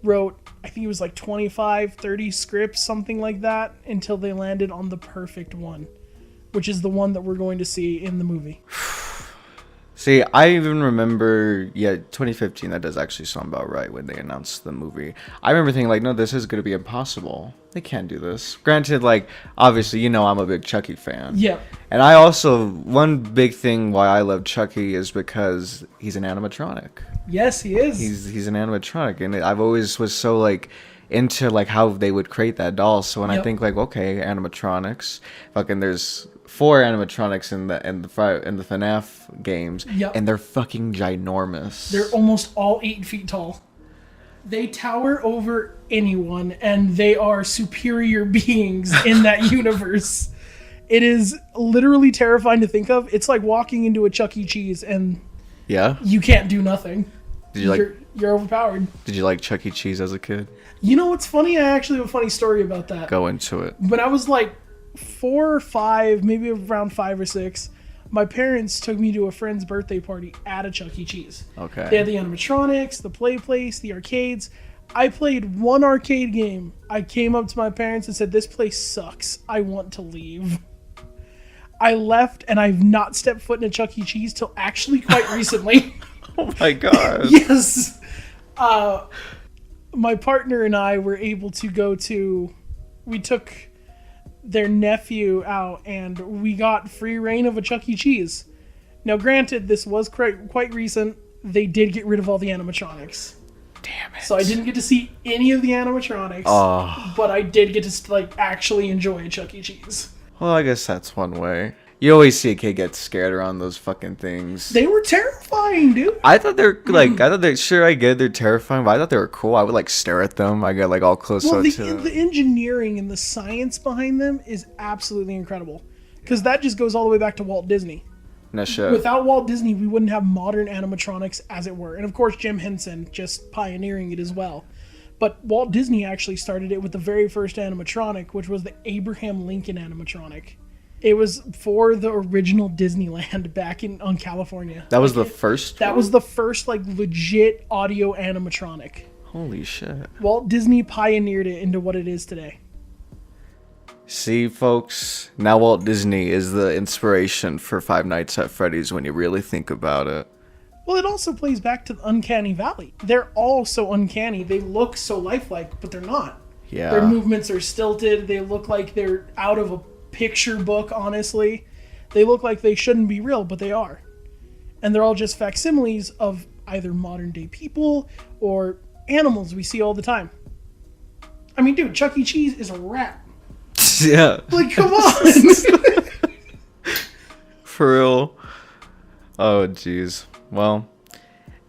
wrote, I think it was like 25, 30 scripts, something like that, until they landed on the perfect one, which is the one that we're going to see in the movie. See, I even remember, 2015, that does actually sound about right when they announced the movie. I remember thinking, like, no, this is going to be impossible. They can't do this. Granted, like, obviously, I'm a big Chucky fan. Yeah. And I also, one big thing why I love Chucky is because he's an animatronic. Yes, he is. He's an animatronic, and I've always was so, like, into, like, how they would create that doll. So when I think, like, okay, animatronics, fucking there's 4 animatronics in the FNAF games, and they're fucking ginormous. They're almost all 8 feet tall. They tower over anyone, and they are superior beings in that universe. It is literally terrifying to think of. It's like walking into a Chuck E. Cheese, and you can't do nothing. You're overpowered. Did you like Chuck E. Cheese as a kid? You know what's funny? I actually have a funny story about that. Go into it. When I was like 4 or 5, maybe around 5 or 6, my parents took me to a friend's birthday party at a Chuck E. Cheese. Okay. They had the animatronics, the play place, the arcades. I played one arcade game. I came up to my parents and said, "This place sucks. I want to leave." I left, and I've not stepped foot in a Chuck E. Cheese till actually quite recently. Oh my god. Yes. My partner and I were able to go to... We took their nephew out, and we got free reign of a Chuck E. Cheese. Now, granted, this was quite recent. They did get rid of all the animatronics. Damn it. So I didn't get to see any of the animatronics, but I did get to like actually enjoy a Chuck E. Cheese. Well, I guess that's one way. You always see a kid get scared around those fucking things. They were terrifying, dude. I thought sure, I get they're terrifying, but I thought they were cool. I would like stare at them. I got like all close up to them. The engineering and the science behind them is absolutely incredible. Because that just goes all the way back to Walt Disney. No shit. Without Walt Disney, we wouldn't have modern animatronics, as it were. And of course, Jim Henson just pioneering it as well. But Walt Disney actually started it with the very first animatronic, which was the Abraham Lincoln animatronic. It was for the original Disneyland back on California. That was the first? That was the first, like, legit audio animatronic. Holy shit. Walt Disney pioneered it into what it is today. See, folks, now Walt Disney is the inspiration for Five Nights at Freddy's when you really think about it. Well, it also plays back to the Uncanny Valley. They're all so uncanny. They look so lifelike, but they're not. Yeah. Their movements are stilted. They look like they're out of a picture book, honestly. They look like they shouldn't be real, but they are. And they're all just facsimiles of either modern day people or animals we see all the time. I mean, dude, Chuck E. Cheese is a rat. Yeah. Like, come on! For real. Oh, jeez. Well,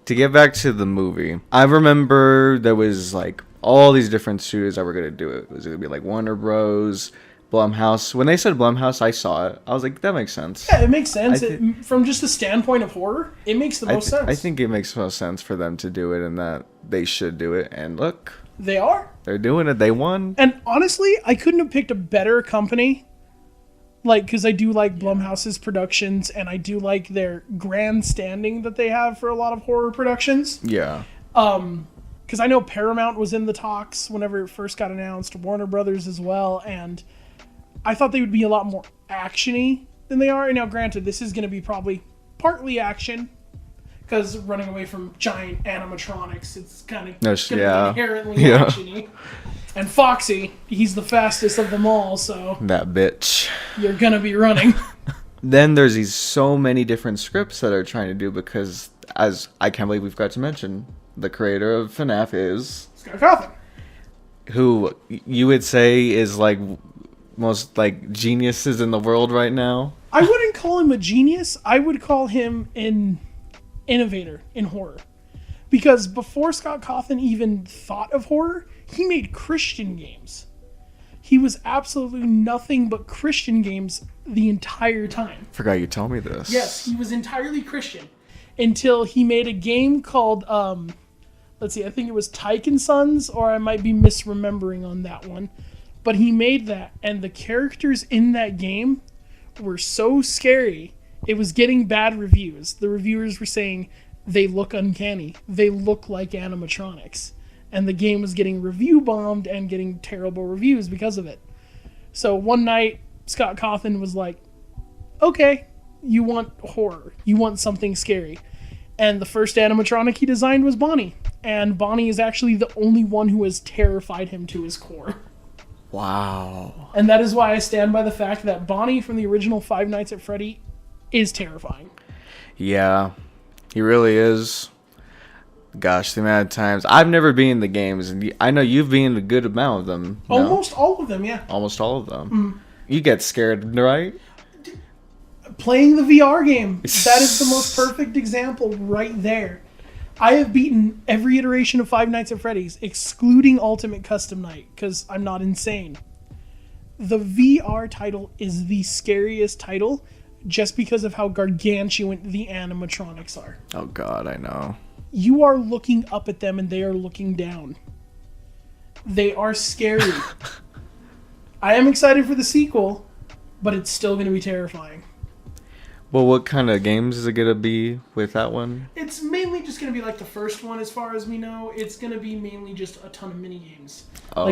to get back to the movie, I remember there was like all these different studios that were going to do it. It was going to be like Warner Bros., Blumhouse. When they said Blumhouse, I saw it. I was like, that makes sense. Yeah, it makes sense. From just the standpoint of horror, it makes the most sense. I think it makes most sense for them to do it and that they should do it. And look. They are. They're doing it. They won. And honestly, I couldn't have picked a better company. Like, because I do like Blumhouse's productions, and I do like their grandstanding that they have for a lot of horror productions. Yeah. Because I know Paramount was in the talks whenever it first got announced, Warner Brothers as well, and I thought they would be a lot more action-y than they are. And now, granted, this is going to be probably partly action, because running away from giant animatronics, it's kind of going to be inherently action-y. And Foxy, he's the fastest of them all, so... That bitch. You're going to be running. Then there's these so many different scripts that are trying to do, because, as I can't believe we've got to mention, the creator of FNAF is... Scott Cawthon. Who you would say is, like, most, like, geniuses in the world right now. I wouldn't call him a genius. I would call him an innovator in horror. Because before Scott Cawthon even thought of horror, he made Christian games. He was absolutely nothing but Christian games the entire time. Forgot you told me this. Yes, he was entirely Christian. Until he made a game called, let's see, I think it was Tyke and Sons, or I might be misremembering on that one. But he made that, and the characters in that game were so scary, it was getting bad reviews. The reviewers were saying, they look uncanny. They look like animatronics. And the game was getting review bombed and getting terrible reviews because of it. So one night, Scott Cawthon was like, okay, you want horror. You want something scary. And the first animatronic he designed was Bonnie. And Bonnie is actually the only one who has terrified him to his core. Wow. And that is why I stand by the fact that Bonnie from the original Five Nights at Freddy is terrifying. Yeah, he really is. Gosh, the amount of times I've never been in the games, and I know you've been in a good amount of them. No? Almost all of them, yeah. Almost all of them. You get scared, right? Playing the VR game. That is the most perfect example right there. I have beaten every iteration of Five Nights at Freddy's, excluding Ultimate Custom Night, because I'm not insane. The VR title is the scariest title just because of how gargantuan the animatronics are. Oh god, I know. You are looking up at them and they are looking down. They are scary. I am excited for the sequel, but it's still going to be terrifying. Well, what kind of games is it going to be with that one? It's mainly just going to be like the first one, as far as we know. It's going to be mainly just a ton of mini games,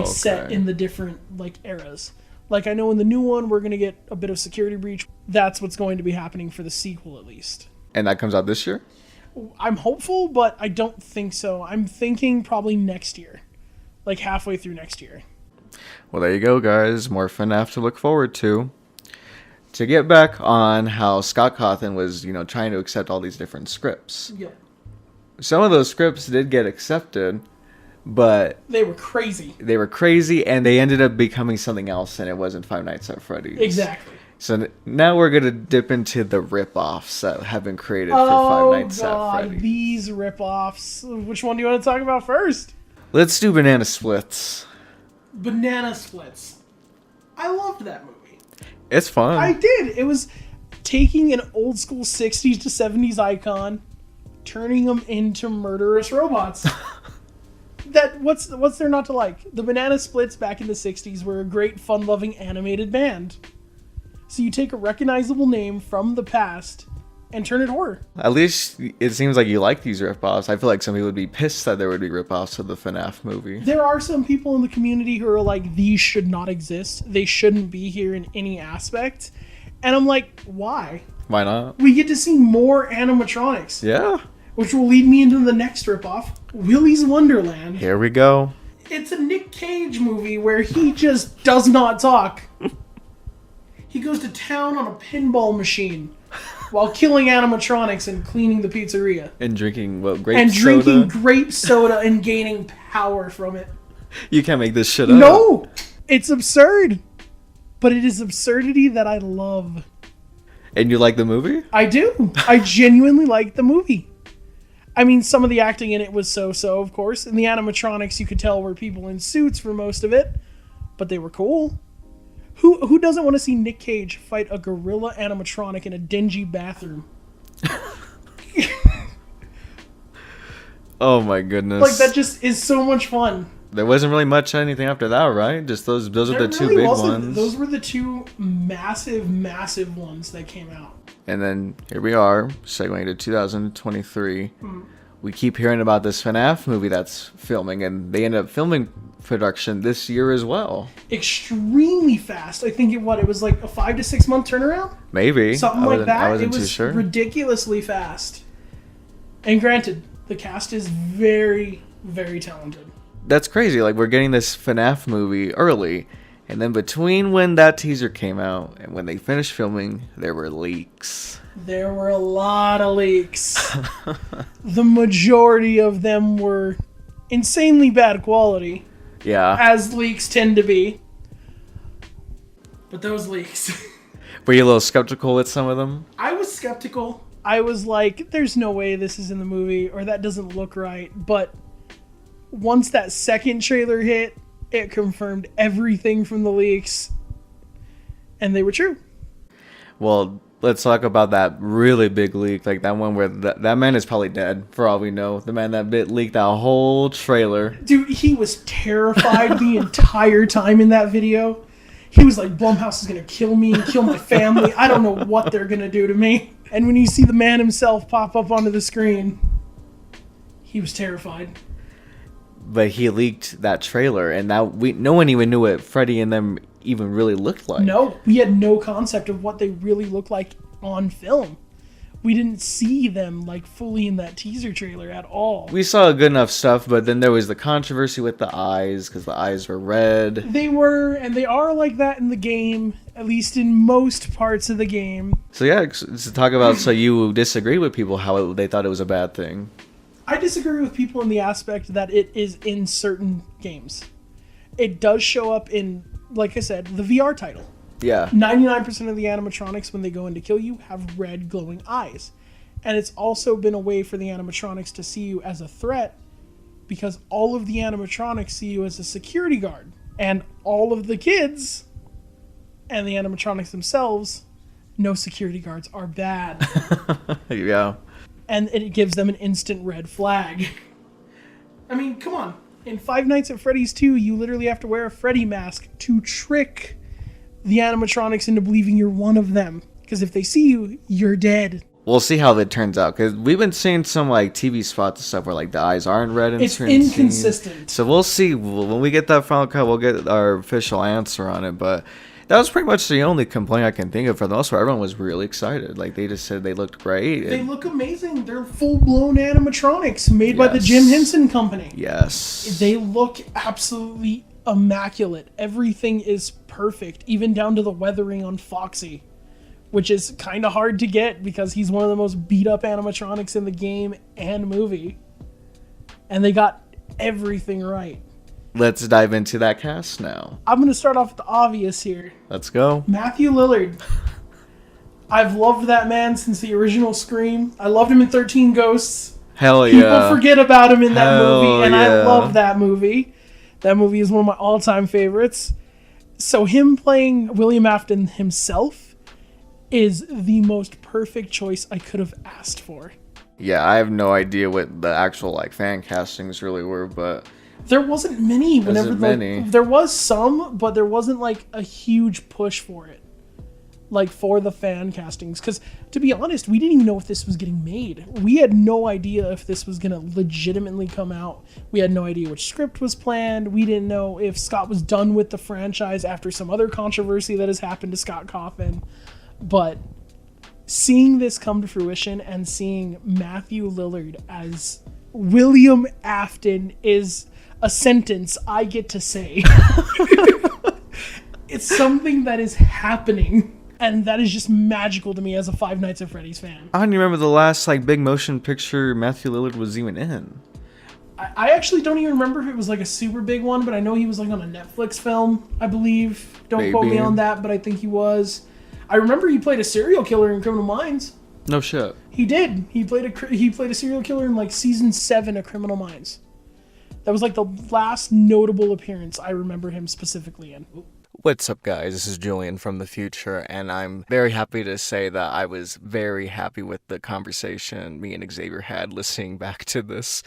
set in the different eras. Like I know in the new one, we're going to get a bit of security breach. That's what's going to be happening for the sequel, at least. And that comes out this year? I'm hopeful, but I don't think so. I'm thinking probably next year, like halfway through next year. Well, there you go, guys. More FNAF to look forward to. To get back on how Scott Cawthon was, trying to accept all these different scripts. Yep. Some of those scripts did get accepted, but they were crazy. They were crazy, and they ended up becoming something else, and it wasn't Five Nights at Freddy's. Exactly. So now we're going to dip into the rip-offs that have been created for Five Nights at Freddy's. These rip-offs. Which one do you want to talk about first? Let's do Banana Splits. Banana Splits. I loved that movie. It's fun. I did. It was taking an old school 60s to 70s icon, turning them into murderous robots. What's there not to like? The Banana Splits back in the 60s were a great fun-loving animated band. So you take a recognizable name from the past and turn it horror. At least it seems like you like these rip-offs. I feel like some people would be pissed that there would be rip-offs of the FNAF movie. There are some people in the community who are like, these should not exist. They shouldn't be here in any aspect. And I'm like, why? Why not? We get to see more animatronics. Yeah. Which will lead me into the next ripoff, Willy's Wonderland. Here we go. It's a Nick Cage movie where he just does not talk. He goes to town on a pinball machine while killing animatronics and cleaning the pizzeria. And drinking, grape soda? And drinking grape soda and gaining power from it. You can't make this shit up. No! It's absurd. But it is absurdity that I love. And you like the movie? I do. I genuinely like the movie. I mean, some of the acting in it was so-so, of course. And the animatronics, you could tell, were people in suits for most of it. But they were cool. Who doesn't want to see Nick Cage fight a gorilla animatronic in a dingy bathroom? Oh my goodness. That just is so much fun. There wasn't really much anything after that, right? Just those are the two big ones. Those were the two massive ones that came out. And then here we are, segueing to 2023. We keep hearing about this FNAF movie that's filming, and they ended up filming production this year as well. Extremely fast. I think it was like a 5 to 6 month turnaround? Maybe. Something like that. I wasn't too sure. Ridiculously fast. And granted, the cast is very, very talented. That's crazy. Like, we're getting this FNAF movie early, and then between when that teaser came out and when they finished filming, there were leaks. There were a lot of leaks. The majority of them were insanely bad quality. Yeah. As leaks tend to be. But those leaks. Were you a little skeptical with some of them? I was skeptical. I was like, there's no way this is in the movie, or that doesn't look right. But once that second trailer hit, it confirmed everything from the leaks. And they were true. Well, let's talk about that really big leak, like that one where that man is probably dead, for all we know. The man that leaked that whole trailer. Dude, he was terrified the entire time in that video. He was like, Blumhouse is going to kill me and kill my family. I don't know what they're going to do to me. And when you see the man himself pop up onto the screen, he was terrified. But he leaked that trailer, and no one even knew what Freddy and them even really looked like. No, we had no concept of what they really look like on film. We didn't see them like fully in that teaser trailer at all. We saw good enough stuff, but then there was the controversy with the eyes, because the eyes were red. They were, and they are like that in the game, at least in most parts of the game. So yeah, to talk about, so you disagree with people how they thought it was a bad thing. I disagree with people in the aspect that it is in certain games. It does show up in, like I said, the VR title. Yeah. 99% of the animatronics, when they go in to kill you, have red glowing eyes. And it's also been a way for the animatronics to see you as a threat, because all of the animatronics see you as a security guard. And all of the kids and the animatronics themselves know security guards are bad. Yeah. And it gives them an instant red flag. I mean, come on. In Five Nights at Freddy's 2, you literally have to wear a Freddy mask to trick the animatronics into believing you're one of them. Because if they see you, you're dead. We'll see how that turns out, because we've been seeing some like TV spots and stuff where like the eyes aren't red in It's certain inconsistent. scenes. So we'll see. When we get that final cut, we'll get our official answer on it. But that was pretty much the only complaint I can think of. For the most part, everyone was really excited. Like, they just said they looked great. They look amazing. They're full-blown animatronics made by the Jim Henson Company. Yes. They look absolutely immaculate. Everything is perfect, even down to the weathering on Foxy, which is kind of hard to get because he's one of the most beat-up animatronics in the game and movie. And they got everything right. Let's dive into that cast now. I'm going to start off with the obvious here. Let's go. Matthew Lillard. I've loved that man since the original Scream. I loved him in 13 Ghosts. Hell yeah. People forget about him in that movie, and yeah. I love that movie. That movie is one of my all-time favorites. So him playing William Afton himself is the most perfect choice I could have asked for. Yeah, I have no idea what the actual like fan castings really were, but there wasn't many. There was some, but there wasn't like a huge push for it, like for the fan castings. Because to be honest, we didn't even know if this was getting made. We had no idea if this was gonna legitimately come out. We had no idea which script was planned. We didn't know if Scott was done with the franchise after some other controversy that has happened to Scott Cawthon. But seeing this come to fruition and seeing Matthew Lillard as William Afton is a sentence I get to say. It's something that is happening, and that is just magical to me as a Five Nights at Freddy's fan. I don't even remember the last like big motion picture Matthew Lillard was even in. I actually don't even remember if it was like a super big one, but I know he was like on a Netflix film, I believe. Don't quote me on that, but I think he was. I remember he played a serial killer in Criminal Minds. No shit. He did. He played a serial killer in like season 7 of Criminal Minds. That was like the last notable appearance I remember him specifically in. What's up, guys? This is Julian from the future, and I'm very happy to say that I was very happy with the conversation me and Xavier had listening back to this.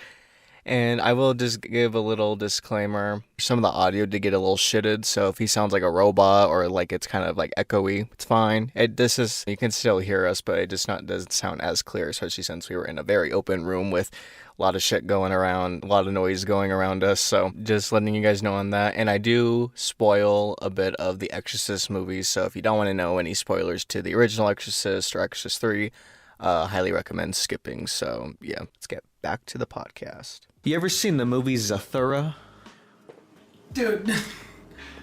And I will just give a little disclaimer. Some of the audio did get a little shitted, so if he sounds like a robot or like it's kind of like echoey, it's fine. You can still hear us, but it just doesn't sound as clear, especially since we were in a very open room with a lot of shit going around, a lot of noise going around us. So just letting you guys know on that. And I do spoil a bit of the Exorcist movies, so if you don't want to know any spoilers to the original Exorcist or Exorcist 3, highly recommend skipping. So yeah, let's get back to the podcast. You ever seen the movie Zathura? Dude,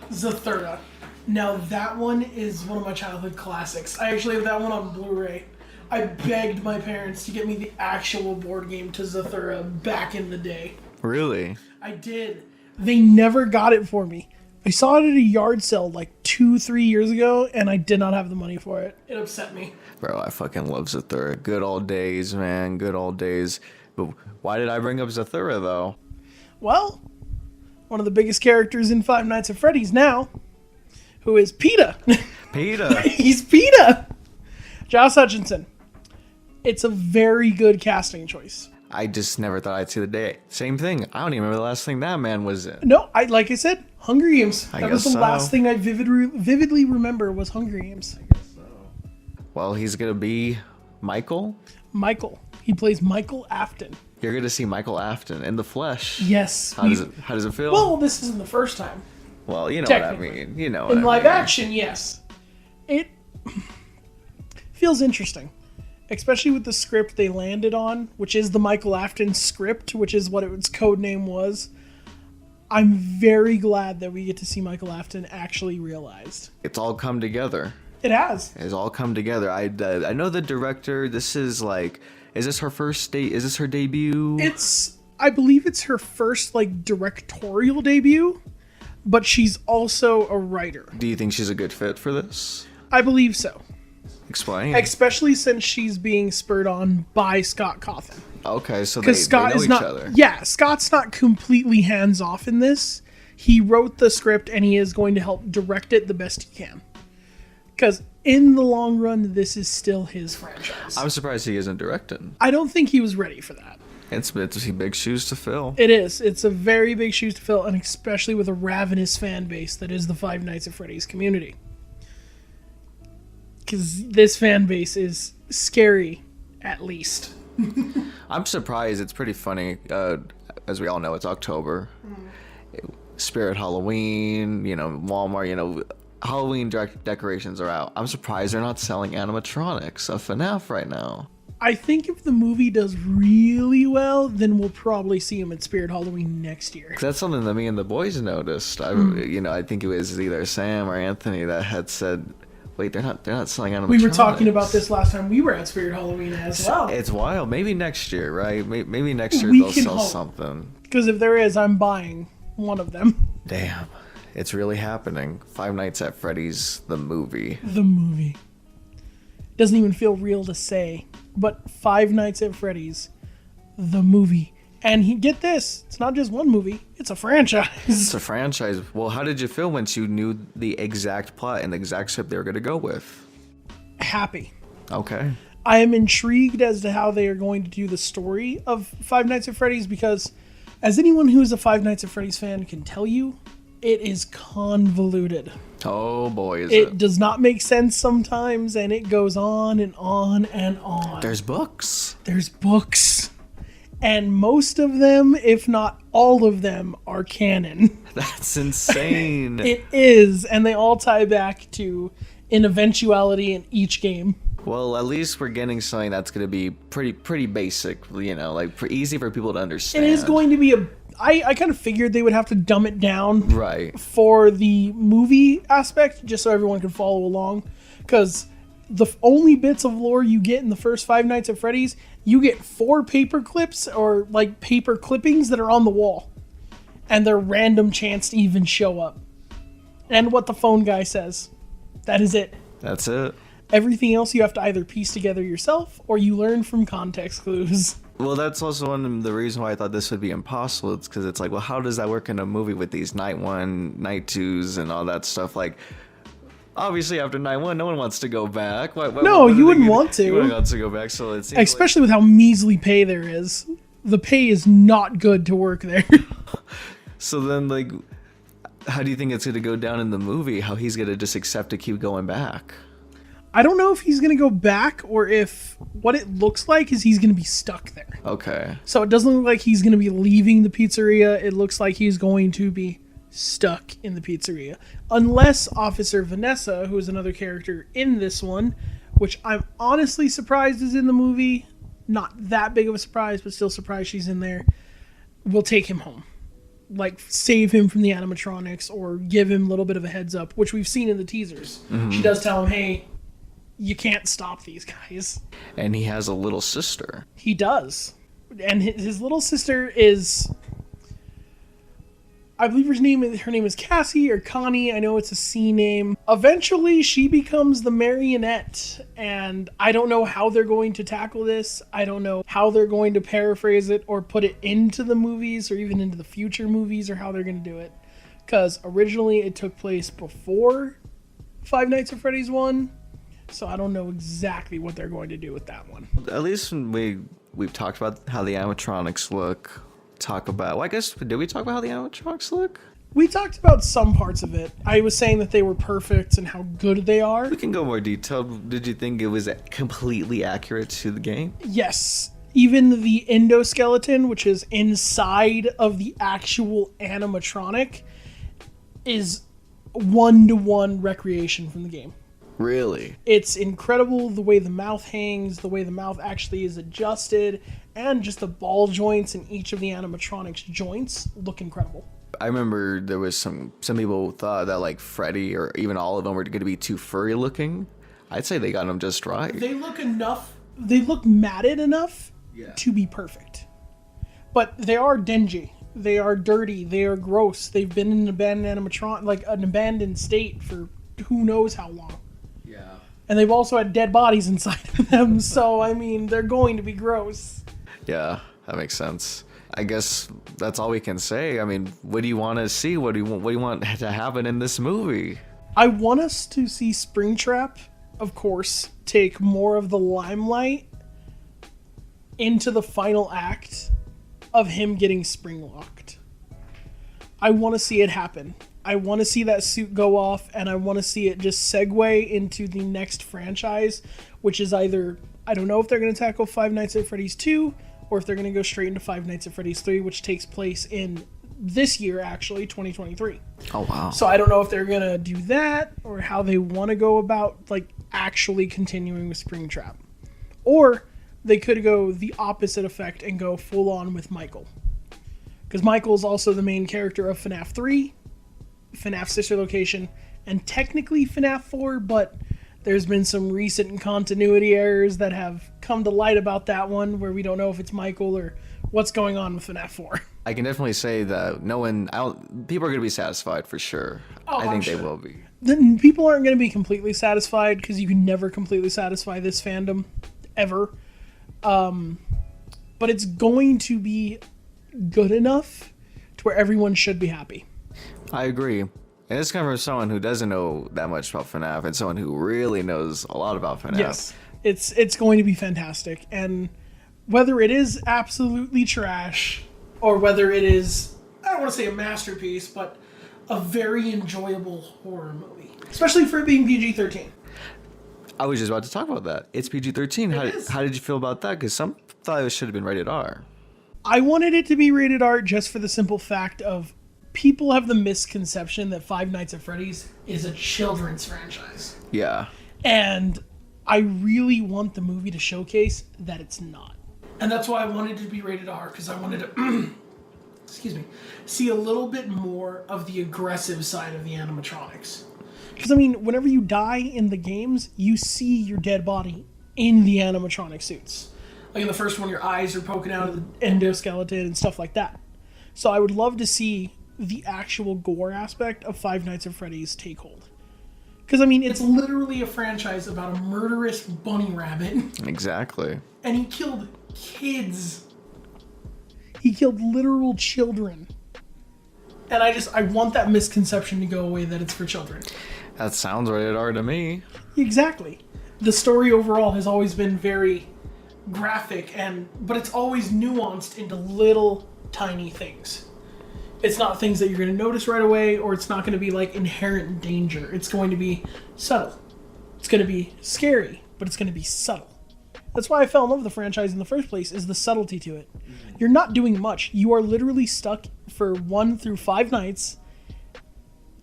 Zathura. Now that one is one of my childhood classics. I actually have that one on Blu-ray. I begged my parents to get me the actual board game to Zathura back in the day. Really? I did. They never got it for me. I saw it at a yard sale like 2-3 years ago, and I did not have the money for it. It upset me. Bro, I fucking love Zathura. Good old days, man. Good old days. But why did I bring up Zathura, though? Well, one of the biggest characters in Five Nights at Freddy's now, who is PETA. PETA. He's PETA. Josh Hutcherson. It's a very good casting choice. I just never thought I'd see the day. Same thing. I don't even remember the last thing that man was in. No, like I said, Hunger Games. That was the last so. thing I vividly remember was Hunger Games. Well, he's going to be Michael. He plays Michael Afton. You're going to see Michael Afton in the flesh. Yes. How does it feel? Well, this isn't the first time. Well, you know what I Technically. mean. You know what In I live mean. action, yes. It feels interesting. Especially with the script they landed on, which is the Michael Afton script, which is what its code name was. I'm very glad that we get to see Michael Afton actually realized. It's all come together. It has. It's all come together. I know the director. This is like, is this her first date? Is this her debut? I believe it's her first like directorial debut, but she's also a writer. Do you think she's a good fit for this? I believe so. Explain. Especially since she's being spurred on by Scott Cawthon. Okay, so they Because Scott know is each not. other. Yeah, Scott's not completely hands off in this. He wrote the script and he is going to help direct it the best he can. Because in the long run, this is still his franchise. I'm surprised he isn't directing. I don't think he was ready for that. It's big shoes to fill. It is. It's a very big shoes to fill, and especially with a ravenous fan base that is the Five Nights at Freddy's community. Because this fan base is scary, at least. I'm surprised. It's pretty funny. As we all know, it's October. Spirit Halloween, Walmart, Halloween decorations are out. I'm surprised they're not selling animatronics of FNAF right now. I think if the movie does really well, then we'll probably see him at Spirit Halloween next year. That's something that me and the boys noticed. I think it was either Sam or Anthony that had said, "Wait, they're not selling animatronics." We were talking about this last time we were at Spirit Halloween as well. It's wild. Maybe next year, right? Maybe next year We they'll can sell hope. something. Because if there is, I'm buying one of them. Damn, it's really happening. Five Nights at Freddy's, the movie. The movie. Doesn't even feel real to say, but Five Nights at Freddy's, the movie. And get this, it's not just one movie, it's a franchise. It's a franchise. Well, how did you feel once you knew the exact plot and the exact script they were going to go with? Happy. Okay. I am intrigued as to how they are going to do the story of Five Nights at Freddy's because, as anyone who is a Five Nights at Freddy's fan can tell you, it is convoluted. Oh boy, is It it. does not make sense sometimes, and it goes on and on and on. There's books. There's books. And most of them, if not all of them, are canon. That's insane. It is, and they all tie back to an eventuality in each game. Well, at least we're getting something that's going to be pretty basic, easy for people to understand. It is going to be I kind of figured they would have to dumb it down Right. for the movie aspect, just so everyone could follow along. Because the only bits of lore you get in the first Five Nights at Freddy's, you get 4 paper clips or like paper clippings that are on the wall. And they're random chance to even show up. And what the phone guy says. That is it. That's it. Everything else you have to either piece together yourself or you learn from context clues. Well, that's also one of the reasons why I thought this would be impossible. It's because it's like, well, how does that work in a movie with these night 1, night 2s, and all that stuff? Like, obviously, after night 1, no one wants to go back. No, you wouldn't want to. You wouldn't want to go back, so it seems Especially with how measly pay there is. The pay is not good to work there. So then, how do you think it's going to go down in the movie? How he's going to just accept to keep going back? I don't know if he's going to go back or if what it looks like is he's going to be stuck there. Okay. So it doesn't look like he's going to be leaving the pizzeria. It looks like he's going to be stuck in the pizzeria. Unless Officer Vanessa, who is another character in this one, which I'm honestly surprised is in the movie. Not that big of a surprise, but still surprised she's in there. Will take him home. Like, save him from the animatronics or give him a little bit of a heads up, which we've seen in the teasers. Mm-hmm. She does tell him, hey, you can't stop these guys. And he has a little sister. He does. And his little sister is, I believe her name is Cassie or Connie. I know it's a C name. Eventually, she becomes the marionette. And I don't know how they're going to tackle this. I don't know how they're going to paraphrase it or put it into the movies or even into the future movies or how they're going to do it. Because originally it took place before Five Nights at Freddy's 1. So I don't know exactly what they're going to do with that one. At least when we've talked about how the animatronics look. Did we talk about how the animatronics look? We talked about some parts of it. I was saying that they were perfect and how good they are. We can go more detailed. Did you think it was completely accurate to the game? Yes. Even the endoskeleton, which is inside of the actual animatronic, is 1-to-1 recreation from the game. Really? It's incredible the way the mouth hangs, the way the mouth actually is adjusted, and just the ball joints in each of the animatronics joints look incredible. I remember there was some people thought that like Freddy or even all of them were going to be too furry looking. I'd say they got them just right. They look matted enough to be perfect. But they are dingy. They are dirty. They are gross. They've been in an abandoned animatron, like an abandoned state for who knows how long. Yeah. And they've also had dead bodies inside of them, so I mean, they're going to be gross. Yeah, that makes sense. I guess that's all we can say. I mean, what do you want to see? What do you want to happen in this movie? I want us to see Springtrap, of course, take more of the limelight into the final act of him getting spring-locked. I want to see it happen. I want to see that suit go off, and I want to see it just segue into the next franchise, which is either, I don't know if they're going to tackle Five Nights at Freddy's 2, or if they're going to go straight into Five Nights at Freddy's 3, which takes place in this year, actually, 2023. Oh, wow. So I don't know if they're going to do that, or how they want to go about, like, actually continuing with Springtrap. Or they could go the opposite effect and go full on with Michael. Because Michael is also the main character of FNAF 3, FNAF Sister Location, and technically FNAF 4, but there's been some recent continuity errors that have come to light about that one, where we don't know if it's Michael or what's going on with FNAF 4. I can definitely say that people are going to be satisfied for sure. Oh, I think I'm they sure. will be. Then people aren't going to be completely satisfied, because you can never completely satisfy this fandom, ever. But it's going to be good enough to where everyone should be happy. I agree. And it's coming from someone who doesn't know that much about FNAF and someone who really knows a lot about FNAF. Yes, it's going to be fantastic. And whether it is absolutely trash, or whether it is, I don't want to say a masterpiece, but a very enjoyable horror movie. Especially for it being PG-13. I was just about to talk about that. It's PG-13. How did you feel about that? Because some thought it should have been rated R. I wanted it to be rated R just for the simple fact of people have the misconception that Five Nights at Freddy's is a children's franchise. Yeah. And I really want the movie to showcase that it's not. And that's why I wanted it to be rated R, because I wanted to see a little bit more of the aggressive side of the animatronics. Because, I mean, whenever you die in the games, you see your dead body in the animatronic suits. Like in the first one, your eyes are poking out of the endoskeleton and stuff like that. So I would love to see the actual gore aspect of Five Nights at Freddy's take hold. Because, I mean, it's literally a franchise about a murderous bunny rabbit. Exactly. And he killed kids. He killed literal children. And I want that misconception to go away that it's for children. That sounds rated R to me. Exactly. The story overall has always been very graphic, but it's always nuanced into little tiny things. It's not things that you're going to notice right away, or it's not going to be like inherent danger. It's going to be subtle. It's going to be scary, but it's going to be subtle. That's why I fell in love with the franchise in the first place, is the subtlety to it. You're not doing much. You are literally stuck for 1 through 5 nights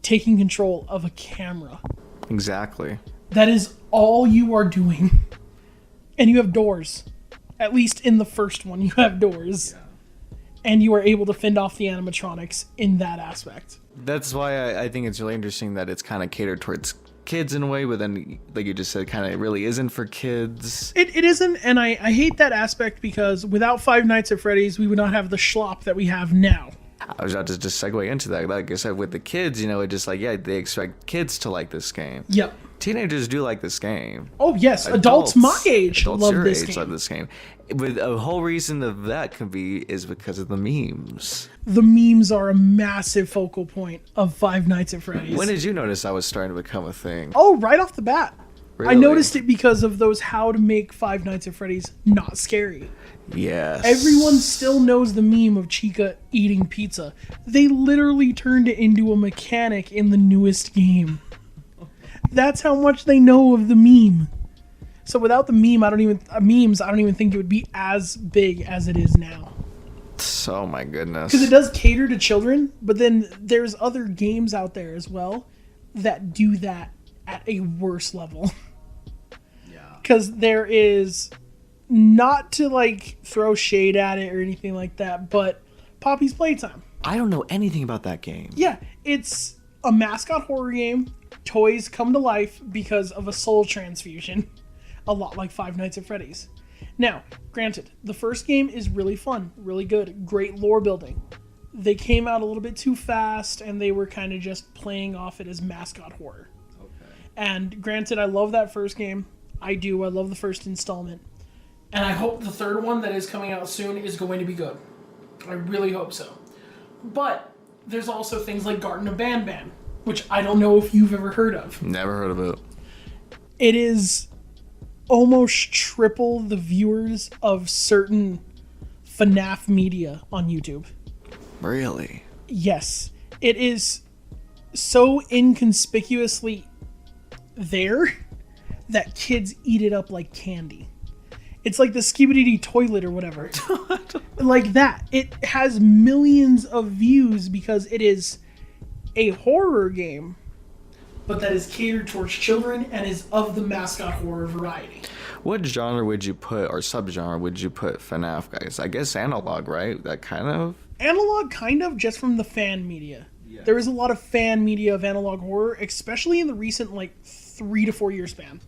taking control of a camera. Exactly. That is all you are doing. And you have doors. At least in the first one, you have doors. Yeah. And you are able to fend off the animatronics in that aspect. That's why I think it's really interesting that it's kind of catered towards kids in a way, but then, like you just said, kind of really isn't for kids. It isn't, and I hate that aspect, because without Five Nights at Freddy's, we would not have the schlop that we have now. I was about to just segue into that. Like I said, with the kids, it just like, yeah, they expect kids to like this game. Yep. Teenagers do like this game. Oh, yes. Adults my age love this game. Love this game. But a whole reason of that could be is because of the memes. The memes are a massive focal point of Five Nights at Freddy's. When did you notice that was starting to become a thing? Oh, right off the bat. Really? I noticed it because of those how to make Five Nights at Freddy's not scary. Yes. Everyone still knows the meme of Chica eating pizza. They literally turned it into a mechanic in the newest game. That's how much they know of the meme. So without the meme, I don't even think it would be as big as it is now. Oh my goodness. Because it does cater to children, but then there's other games out there as well that do that at a worse level. Yeah. Because there is, not to like throw shade at it or anything like that, but Poppy's Playtime. I don't know anything about that game. Yeah, it's a mascot horror game. Toys come to life because of a soul transfusion. A lot like Five Nights at Freddy's. Now, granted, the first game is really fun, really good, great lore building. They came out a little bit too fast, and they were kind of just playing off it as mascot horror. Okay. And granted, I love that first game. I do. I love the first installment. And I hope the third one that is coming out soon is going to be good. I really hope so. But there's also things like Garden of Banban, which I don't know if you've ever heard of. Never heard of it. It is almost triple the viewers of certain FNAF media on YouTube. Really? Yes. It is so inconspicuously there that kids eat it up like candy. It's like the Skibidi toilet or whatever. Like that. It has millions of views because it is a horror game, but that is catered towards children and is of the mascot horror variety. What genre would you put, or subgenre would you put FNAF, guys? I guess analog, right? That kind of? Analog, kind of, just from the fan media. Yeah. There is a lot of fan media of analog horror, especially in the recent, 3 to 4 year span.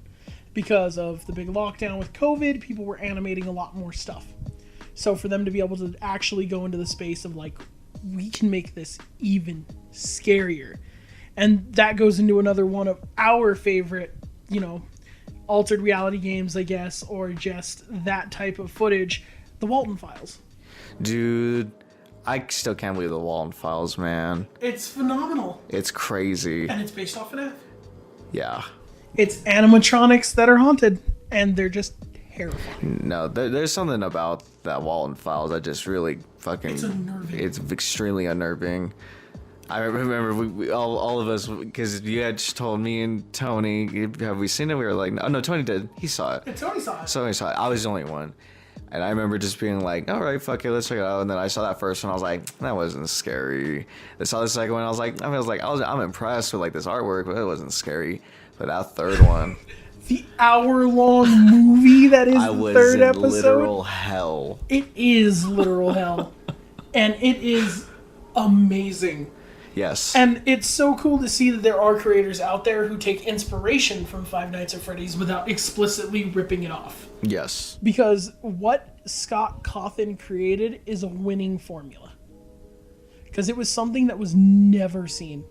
Because of the big lockdown with COVID, people were animating a lot more stuff. So for them to be able to actually go into the space of, we can make this even scarier. And that goes into another one of our favorite, altered reality games, I guess, or just that type of footage, the Walton Files. Dude, I still can't believe the Walton Files, man. It's phenomenal. It's crazy. And it's based off of that. Yeah. It's animatronics that are haunted, and they're just terrifying. No, there's something about that Walton Files that just really fucking... It's unnerving. It's extremely unnerving. I remember we all of us, because you had just told me and Tony, have we seen it? We were like, no, Tony did. He saw it. Yeah, Tony saw it. Tony saw it. I was the only one. And I remember just being like, all right, fuck it, let's check it out. And then I saw that first one. I was like, that wasn't scary. I saw the second one. I'm impressed with this artwork, but it wasn't scary. But that third one, the hour-long movie that is the third episode. Literal hell. It is literal hell, and it is amazing. Yes. And it's so cool to see that there are creators out there who take inspiration from Five Nights at Freddy's without explicitly ripping it off. Yes. Because what Scott Cawthon created is a winning formula. Because it was something that was never seen.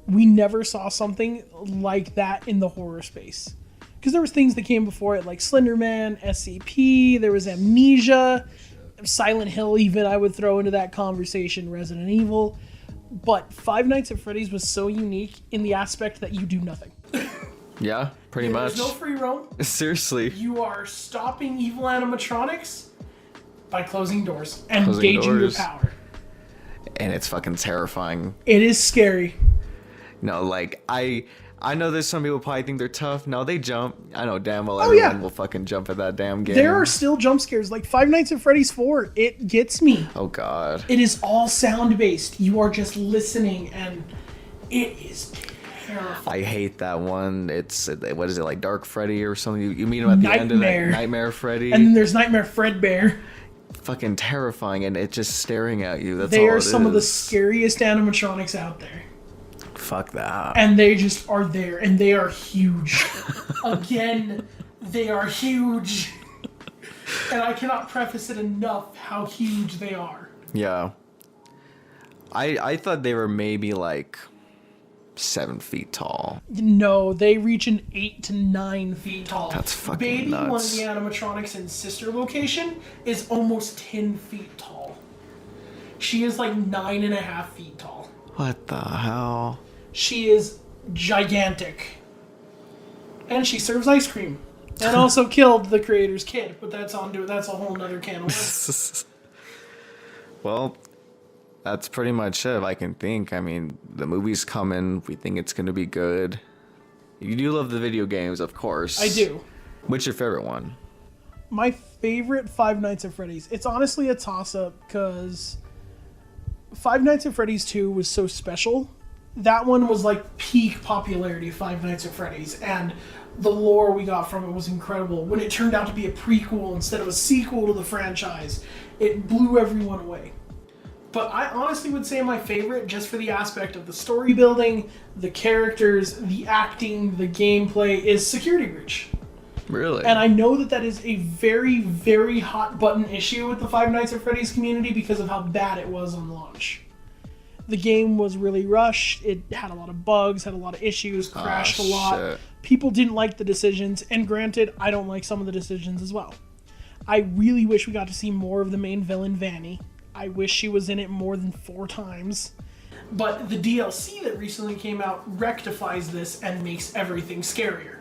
We never saw something like that in the horror space. Because there was things that came before it, like Slenderman, SCP, there was Amnesia, Silent Hill even I would throw into that conversation, Resident Evil. But Five Nights at Freddy's was so unique in the aspect that you do nothing. Yeah, pretty much. There's no free roam. Seriously. You are stopping evil animatronics by closing doors and gauging your power. And it's fucking terrifying. It is scary. No, I know there's some people probably think they're tough. No, they jump. I know damn well everyone will fucking jump at that damn game. There are still jump scares. Like Five Nights at Freddy's 4, it gets me. Oh, God. It is all sound-based. You are just listening, and it is terrifying. I hate that one. It's, what is it, like Dark Freddy or something? You meet him at the end of that Nightmare Freddy. And then there's Nightmare Fredbear. Fucking terrifying, and it's just staring at you. That's they all are it some is. of the scariest animatronics out there. Fuck that. And they just are there, and they are huge. Again, they are huge. And I cannot preface it enough how huge they are. Yeah. I thought they were maybe 7 feet tall. No, they reach an 8 to 9 feet tall. That's fucking Baby, nuts. one of the animatronics in sister location, is almost 10 feet tall. She is 9.5 feet tall. What the hell? She is gigantic. And she serves ice cream. And also killed the creator's kid, but that's a whole nother can of worms. Well, that's pretty much it, if I can think. I mean, the movie's coming. We think it's going to be good. You do love the video games, of course. I do. What's your favorite one? My favorite Five Nights at Freddy's. It's honestly a toss-up because Five Nights at Freddy's 2 was so special. That one was like peak popularity, Five Nights at Freddy's, and the lore we got from it was incredible. When it turned out to be a prequel instead of a sequel to the franchise, it blew everyone away. But I honestly would say my favorite, just for the aspect of the story building, the characters, the acting, the gameplay, is Security Breach. Really? And I know that is a very, very hot button issue with the Five Nights at Freddy's community because of how bad it was on launch. The game was really rushed. It had a lot of bugs, had a lot of issues, crashed a lot. Shit. People didn't like the decisions, and granted, I don't like some of the decisions as well. I really wish we got to see more of the main villain, Vanny. I wish she was in it more than 4 times. But the DLC that recently came out rectifies this and makes everything scarier.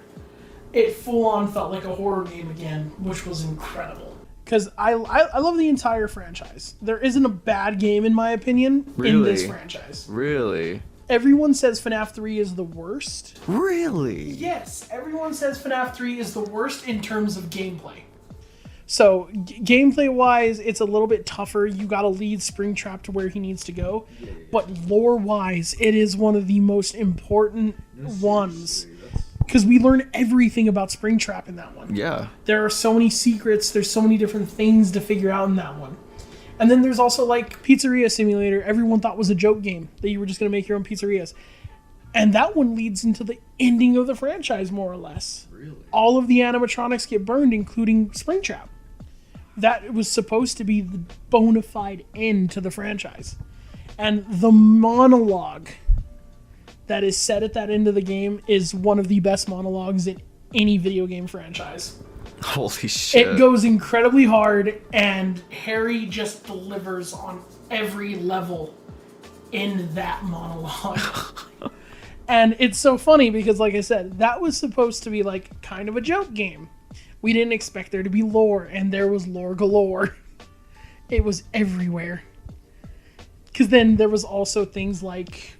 It full-on felt like a horror game again, which was incredible. Because I love the entire franchise. There isn't a bad game, in my opinion, in this franchise. Really? Everyone says FNAF 3 is the worst. Really? Yes, everyone says FNAF 3 is the worst in terms of gameplay. So, gameplay-wise, it's a little bit tougher. You gotta lead Springtrap to where he needs to go. Yeah. But lore-wise, it is one of the most important ones. Because we learn everything about Springtrap in that one. Yeah. There are so many secrets. There's so many different things to figure out in that one. And then there's also like Pizzeria Simulator. Everyone thought was a joke game. That you were just going to make your own pizzerias. And that one leads into the ending of the franchise, more or less. Really? All of the animatronics get burned, including Springtrap. That was supposed to be the bona fide end to the franchise. And the monologue that is said at that end of the game is one of the best monologues in any video game franchise. Holy shit. It goes incredibly hard, and Harry just delivers on every level in that monologue. And it's so funny because, like I said, that was supposed to be like kind of a joke game. We didn't expect there to be lore, and there was lore galore. It was everywhere. Because then there was also things like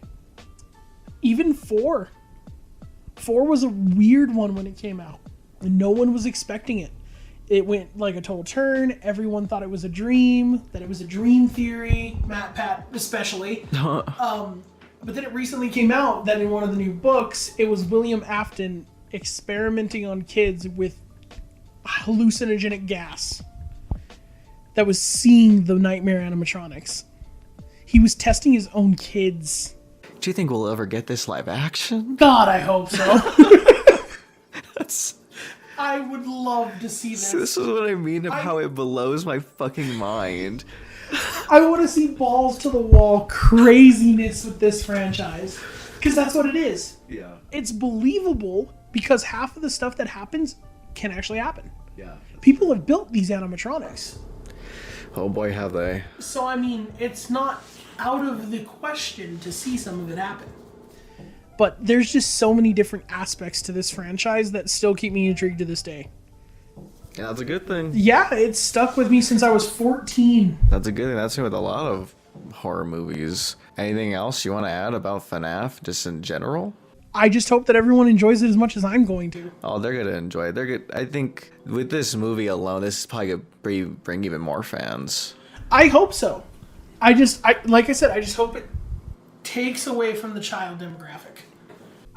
even 4. 4 was a weird one when it came out. No one was expecting it. It went like a total turn. Everyone thought it was a dream, that it was a dream theory. Matt, Pat, especially. But then it recently came out that in one of the new books, it was William Afton experimenting on kids with hallucinogenic gas that was seeing the nightmare animatronics. He was testing his own kids. Do you think we'll ever get this live action? God, I hope so. I would love to see this. This is what I mean of how it blows my fucking mind. I want to see balls to the wall craziness with this franchise. Because that's what it is. Yeah. It's believable because half of the stuff that happens can actually happen. Yeah. People have built these animatronics. Oh boy, have they. So, I mean, it's not out of the question to see some of it happen. But there's just so many different aspects to this franchise that still keep me intrigued to this day. Yeah, that's a good thing. Yeah, it's stuck with me since I was 14. That's a good thing. That's with a lot of horror movies. Anything else you want to add about FNAF, just in general? I just hope that everyone enjoys it as much as I'm going to. Oh, they're going to enjoy it. They're good. I think with this movie alone, this is probably going to bring even more fans. I hope so. Like I said, I just hope it takes away from the child demographic.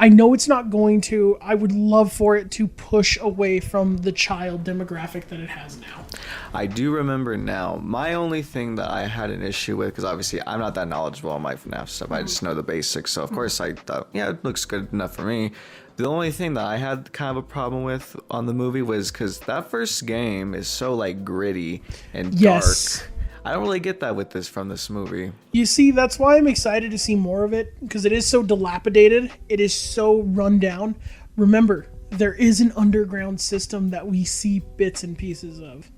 I know it's not going to. I would love for it to push away from the child demographic that it has now. I do remember now. My only thing that I had an issue with, because obviously I'm not that knowledgeable on my FNAF stuff. I just know the basics. So of course I thought, yeah, it looks good enough for me. The only thing that I had kind of a problem with on the movie was because that first game is so like gritty and dark. I don't really get that with from this movie. You see, that's why I'm excited to see more of it, because it is so dilapidated. It is so run down. Remember, there is an underground system that we see bits and pieces of.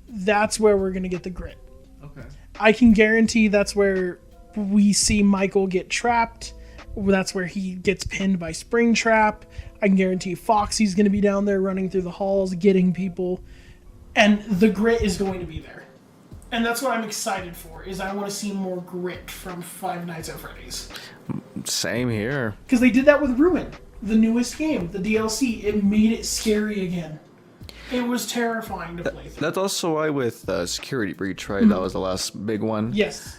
That's where we're going to get the grit. Okay. I can guarantee that's where we see Michael get trapped. That's where he gets pinned by Springtrap. I can guarantee Foxy's going to be down there running through the halls, getting people. And the grit is going to be there. And that's what I'm excited for, is I want to see more grit from Five Nights at Freddy's. Same here. Because they did that with Ruin, the newest game, the DLC. It made it scary again. It was terrifying to play through. That's also why with Security Breach, right? That was the last big one. Yes.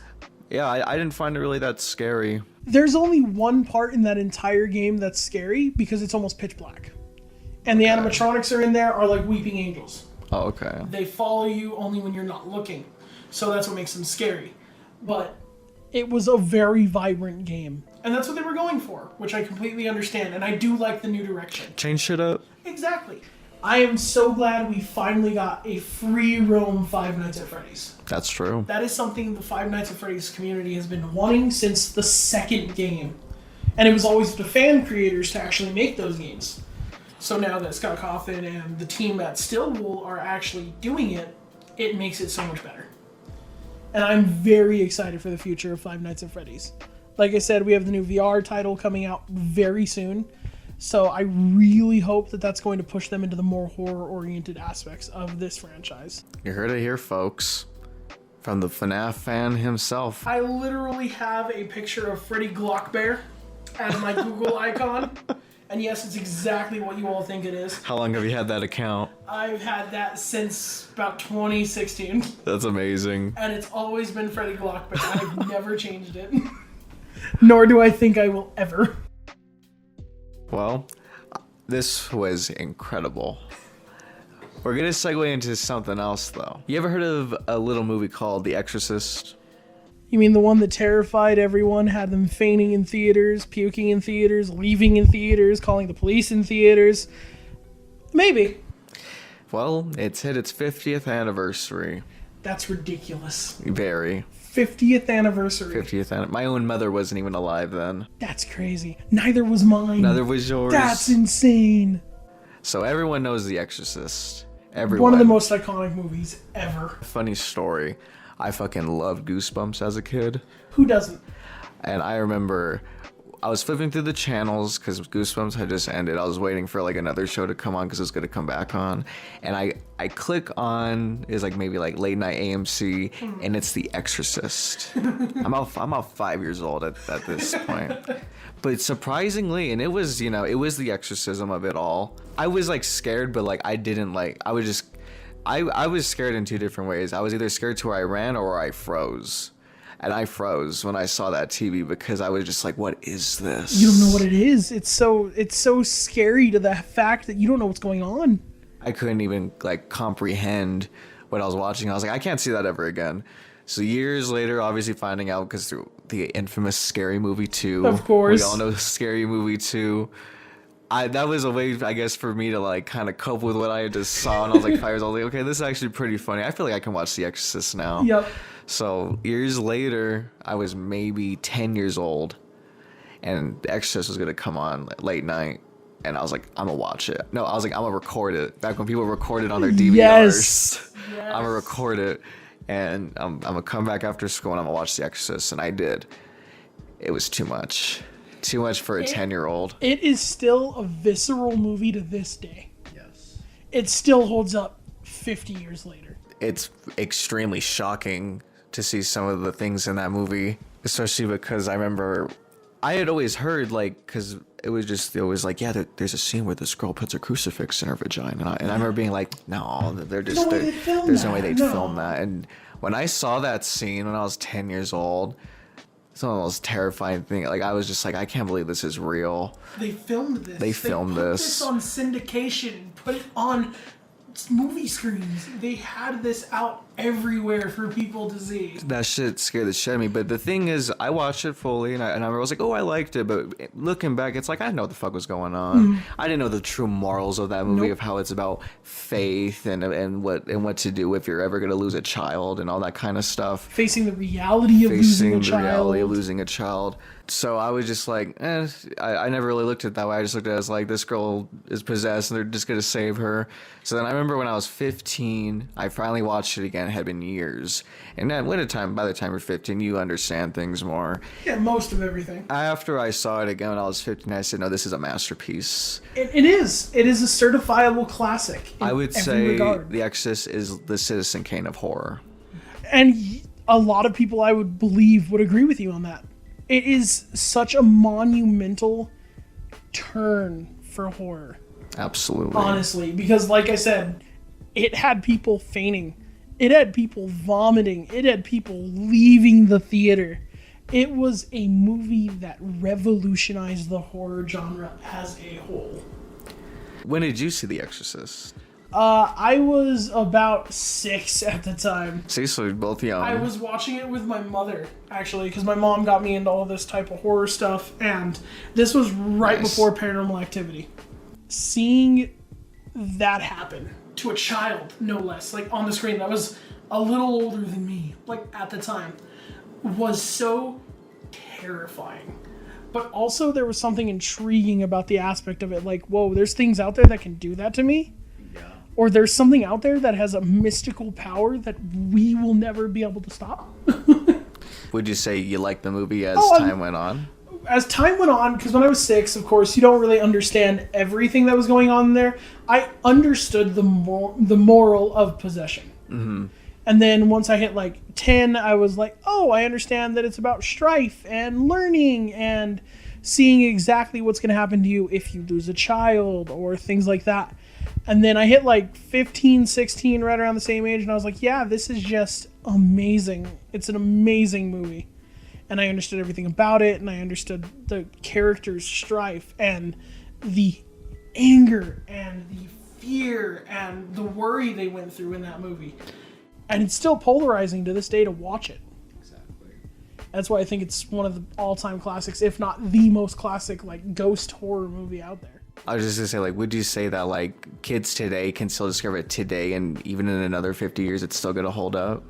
Yeah, I didn't find it really that scary. There's only one part in that entire game that's scary because it's almost pitch black. And the animatronics are in there are like weeping angels. Oh, okay. They follow you only when you're not looking. So that's what makes them scary. But it was a very vibrant game. And that's what they were going for, which I completely understand. And I do like the new direction. Change shit up. Exactly. I am so glad we finally got a free roam Five Nights at Freddy's. That's true. That is something the Five Nights at Freddy's community has been wanting since the second game. And it was always the fan creators to actually make those games. So now that Scott Cawthon and the team at Stillwool are actually doing it, it makes it so much better. And I'm very excited for the future of Five Nights at Freddy's. Like I said, we have the new VR title coming out very soon. So I really hope that that's going to push them into the more horror-oriented aspects of this franchise. You heard it here, folks. From the FNAF fan himself. I literally have a picture of Freddy Glockbear as my Google icon. And yes, it's exactly what you all think it is. How long have you had that account? I've had that since about 2016. That's amazing. And it's always been Freddy Glockbear. I've never changed it. Nor do I think I will ever. Well, this was incredible. We're going to segue into something else, though. You ever heard of a little movie called The Exorcist? You mean the one that terrified everyone, had them fainting in theaters, puking in theaters, leaving in theaters, calling the police in theaters? Maybe. Well, it's hit its 50th anniversary. That's ridiculous. Very. 50th anniversary. 50th. My own mother wasn't even alive then. That's crazy. Neither was mine. Neither was yours. That's insane. So everyone knows The Exorcist. Everyone. One of the most iconic movies ever. Funny story. I fucking loved Goosebumps as a kid. Who doesn't? And I remember I was flipping through the channels because Goosebumps had just ended. I was waiting for like another show to come on because it was going to come back on. And I click on, it's like maybe like late night AMC, and it's The Exorcist. I'm about 5 years old at this point. But surprisingly, and it was, you know, it was the exorcism of it all. I was like scared, but like I didn't like, I was scared in two different ways. I was either scared to where I ran or where I froze. And I froze when I saw that TV because I was just like, what is this? You don't know what it is. It's so scary to the fact that you don't know what's going on. I couldn't even like comprehend what I was watching. I was like, I can't see that ever again. So years later, obviously finding out because through the infamous Scary Movie 2. Of course. We all know Scary Movie 2. That was a way, I guess, for me to like kind of cope with what I just saw. And I was like 5 years old. Like, okay, this is actually pretty funny. I feel like I can watch The Exorcist now. Yep. So years later, I was maybe 10 years old, and The Exorcist was gonna come on late night, and I was like, I'm gonna watch it. No, I was like, I'm gonna record it. Back when people recorded on their DVRs, Yes. I'm gonna record it, and I'm gonna come back after school and I'm gonna watch The Exorcist, and I did. It was too much for a 10-year-old. It is still a visceral movie to this day. Yes. It still holds up 50 years later. It's extremely shocking to see some of the things in that movie, especially because I remember I had always heard, like, because it was like, yeah, there's a scene where this girl puts a crucifix in her vagina, and I remember being like, no, there's no way they'd film that. And when I saw that scene when I was 10 years old, it's one of the most terrifying things. Like, I was just like, I can't believe this is real. They filmed this. They put this on syndication and put it on movie screens. They had this out everywhere for people to see. That shit scared the shit out of me. But the thing is, I watched it fully, and I was like, oh, I liked it. But looking back, it's like, I didn't know what the fuck was going on. I didn't know the true morals of that movie, of how it's about faith and what to do if you're ever going to lose a child and all that kind of stuff. Facing the reality of losing a child. So I was just like, I never really looked at it that way. I just looked at it as like, this girl is possessed and they're just going to save her. So then I remember when I was 15, I finally watched it again. It had been years. And then by the time you're 15, you understand things more. Yeah, most of everything. After I saw it again when I was 15, I said, no, this is a masterpiece. It is. It is a certifiable classic. I would say The Exorcist is the Citizen Kane of horror. And a lot of people, I would believe, would agree with you on that. It is such a monumental turn for horror. Absolutely. Honestly, because like I said, it had people fainting. It had people vomiting. It had people leaving the theater. It was a movie that revolutionized the horror genre as a whole. When did you see The Exorcist? I was about 6 at the time. See, so we're both young. I was watching it with my mother, actually, because my mom got me into all this type of horror stuff, and this was right before Paranormal Activity. Seeing that happen to a child, no less, like on the screen, that was a little older than me, like at the time, was so terrifying. But also there was something intriguing about the aspect of it, like, whoa, there's things out there that can do that to me? Or there's something out there that has a mystical power that we will never be able to stop. Would you say you liked the movie as time went on? As time went on, because when I was 6, of course, you don't really understand everything that was going on there. I understood the moral of possession. Mm-hmm. And then once I hit like 10, I was like, oh, I understand that it's about strife and learning and seeing exactly what's going to happen to you if you lose a child or things like that. And then I hit like 15, 16, right around the same age, and I was like, yeah, this is just amazing. It's an amazing movie. And I understood everything about it, and I understood the characters' strife, and the anger, and the fear, and the worry they went through in that movie. And it's still polarizing to this day to watch it. Exactly. That's why I think it's one of the all-time classics, if not the most classic, like, ghost horror movie out there. I was just gonna say, like, would you say that, like, kids today can still discover it today, and even in another 50 years, it's still gonna hold up?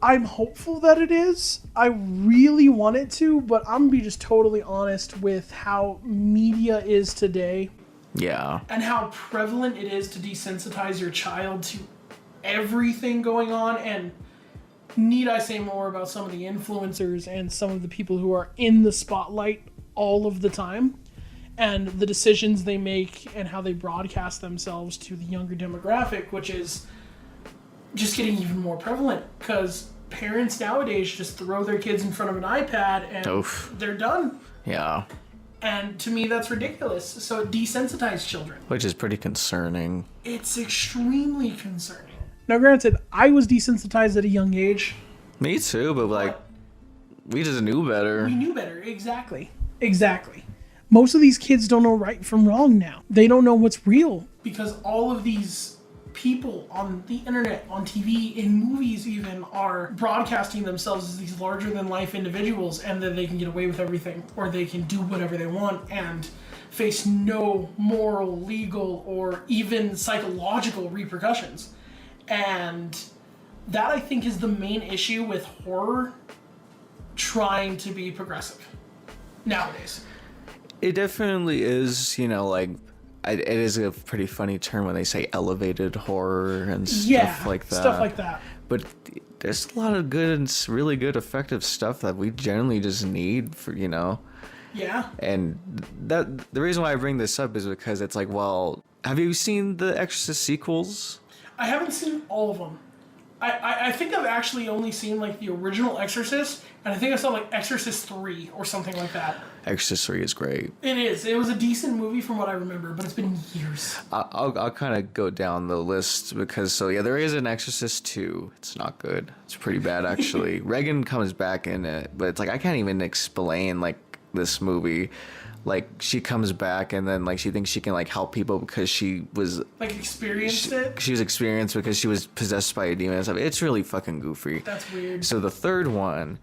I'm hopeful that it is. I really want it to, but I'm gonna be just totally honest with how media is today. Yeah. And how prevalent it is to desensitize your child to everything going on. And need I say more about some of the influencers and some of the people who are in the spotlight all of the time? And the decisions they make and how they broadcast themselves to the younger demographic, which is just getting even more prevalent because parents nowadays just throw their kids in front of an iPad and they're done. Yeah. And to me, that's ridiculous. So it desensitizes children. Which is pretty concerning. It's extremely concerning. Now, granted, I was desensitized at a young age. Me too, but like, we just knew better. We knew better, exactly. Exactly. Most of these kids don't know right from wrong now. They don't know what's real. Because all of these people on the internet, on TV, in movies even, are broadcasting themselves as these larger-than-life individuals, and then they can get away with everything, or they can do whatever they want and face no moral, legal, or even psychological repercussions. And that, I think, is the main issue with horror trying to be progressive nowadays. It definitely is, you know, like, it is a pretty funny term when they say elevated horror and stuff like that. Stuff like that. But there's a lot of good and really good effective stuff that we generally just need for, you know. Yeah. And that the reason why I bring this up is because it's like, well, have you seen the Exorcist sequels? I haven't seen all of them. I think I've actually only seen like the original Exorcist, and I think I saw like Exorcist 3 or something like that. Exorcist 3 is great. It is. It was a decent movie from what I remember, but it's been years. I'll kind of go down the list because, there is an Exorcist 2. It's not good. It's pretty bad, actually. Regan comes back in it, but it's like, I can't even explain, like, this movie. Like, she comes back and then, like, she thinks she can, like, help people because she was... Like, experienced it? She was experienced because she was possessed by a demon and stuff. It's really fucking goofy. That's weird. So the third one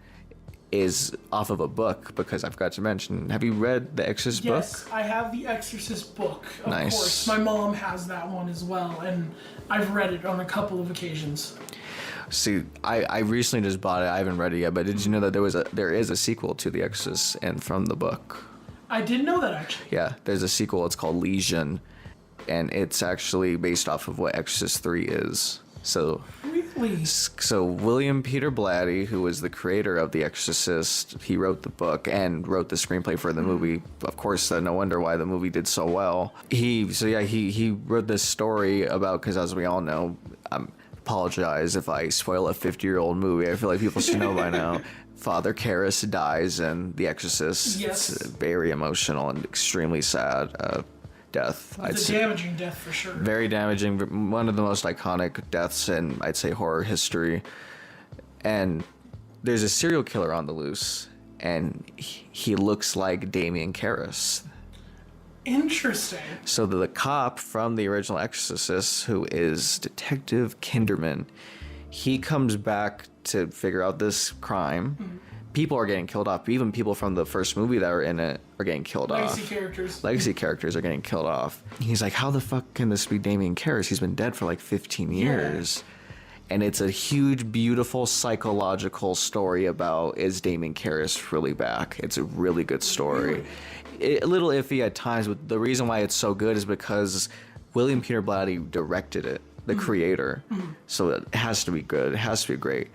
is off of a book because I forgot to mention. Have you read the Exorcist book? Yes, I have the Exorcist book, of Nice. course. My mom has that one as well, and I've read it on a couple of occasions. See, I recently just bought it. I haven't read it yet, but did you know that there is a sequel to The Exorcist and from the book? I didn't know that, actually. Yeah, there's a sequel. It's called Legion, and it's actually based off of what Exorcist 3 is. So, Really? so William Peter Blatty, who was the creator of The Exorcist, he wrote the book and wrote the screenplay for the movie. Of course, no wonder why the movie did so well. He wrote this story about, because as we all know, apologize if I spoil a 50-year-old movie. I feel like people should know by now. Father Karras dies in The Exorcist. Yes. It's very emotional and extremely sad. death. It's a damaging death for sure. Very damaging. One of the most iconic deaths in, I'd say, horror history. And there's a serial killer on the loose, and he looks like Damien Karras. Interesting. So the cop from the original Exorcist, who is Detective Kinderman, he comes back to figure out this crime. Mm-hmm. People are getting killed off. Even people from the first movie that were in it are getting killed off. Legacy characters are getting killed off. He's like, how the fuck can this be Damien Karras? He's been dead for like 15 years. And it's a huge, beautiful psychological story about, is Damien Karras really back? It's a really good story. A little iffy at times, but the reason why it's so good is because William Peter Blatty directed it, the creator. So it has to be good. It has to be great.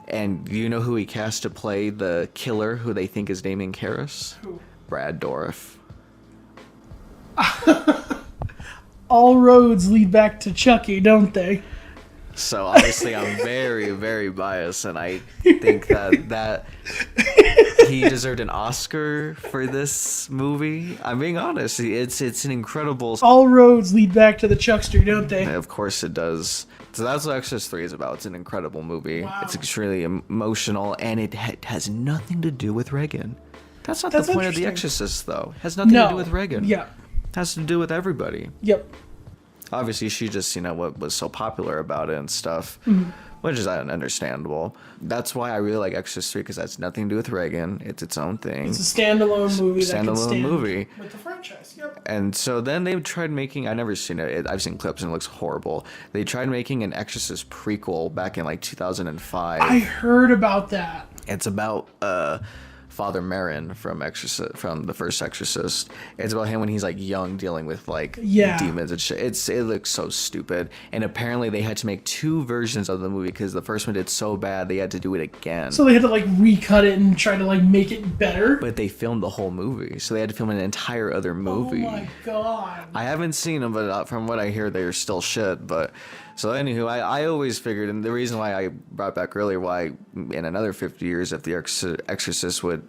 And do you know who he cast to play the killer who they think is Damien Karras? Who? Brad Dourif. All roads lead back to Chucky, don't they? So obviously I'm very, very biased, and I think that he deserved an Oscar for this movie. I'm being honest. It's an incredible... All roads lead back to the Chuckster, don't they? Of course it does. So that's what Exorcist 3 is about. It's an incredible movie. Wow. It's extremely emotional, and it has nothing to do with Reagan. That's the point of The Exorcist, though. It has nothing to do with Reagan. Yeah. It has to do with everybody. Yep. Obviously, she just, what was so popular about it and stuff, which is understandable. That's why I really like Exorcist 3, because that's nothing to do with Reagan. It's its own thing. It's a standalone movie that can stand movie. With the franchise, yep. And so then they tried making, I've never seen it. I've seen clips and it looks horrible. They tried making an Exorcist prequel back in like 2005. I heard about that. It's about Father Merrin from the first Exorcist. It's about him when he's like young, dealing with like demons and shit. It looks so stupid. And apparently they had to make 2 versions of the movie because the first one did so bad they had to do it again. So they had to like recut it and try to like make it better. But they filmed the whole movie, so they had to film an entire other movie. Oh my god! I haven't seen them, but from what I hear, they're still shit. But so anywho, I always figured, and the reason why I brought back earlier, why in another 50 years, if the Exorcist would,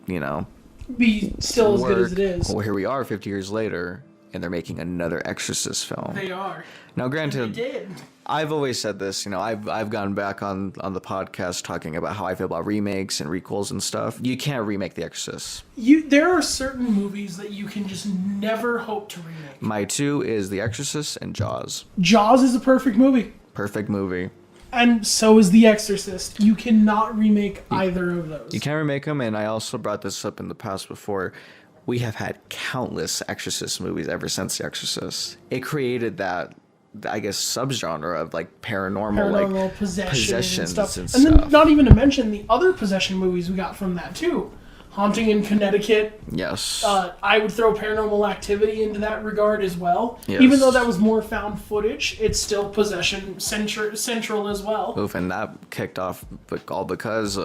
be still as good as it is. Well, here we are 50 years later, and they're making another Exorcist film. They are. Now, granted, they did. I've always said this, I've gone back on the podcast talking about how I feel about remakes and requels and stuff. You can't remake The Exorcist. There are certain movies that you can just never hope to remake. My 2 is The Exorcist and Jaws. Jaws is a perfect movie. Perfect movie. And so is The Exorcist. You cannot remake either of those. You can't remake them, and I also brought this up in the past before. We have had countless Exorcist movies ever since The Exorcist. It created that, I guess, subgenre of like paranormal like possessions and stuff. And then not even to mention the other possession movies we got from that too. Haunting in Connecticut. Yes. I would throw Paranormal Activity into that regard as well. Yes. Even though that was more found footage, it's still possession central as well. Oof, and that kicked off all because,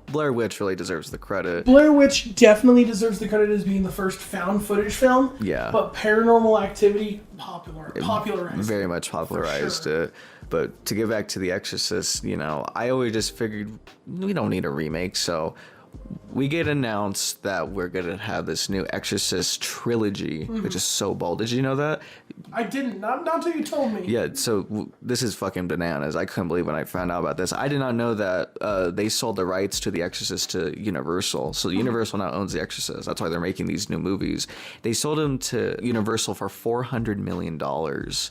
Blair Witch really deserves the credit. Blair Witch definitely deserves the credit as being the first found footage film. Yeah. But Paranormal Activity popularized very much popularized it. But to get back to The Exorcist, I always just figured we don't need a remake, so we get announced that we're going to have this new Exorcist Trilogy, which is so bold. Did you know that? I didn't. Not until you told me. Yeah, so this is fucking bananas. I couldn't believe when I found out about this. I did not know that they sold the rights to The Exorcist to Universal. So Universal now owns The Exorcist. That's why they're making these new movies. They sold them to Universal for $400 million. Wow.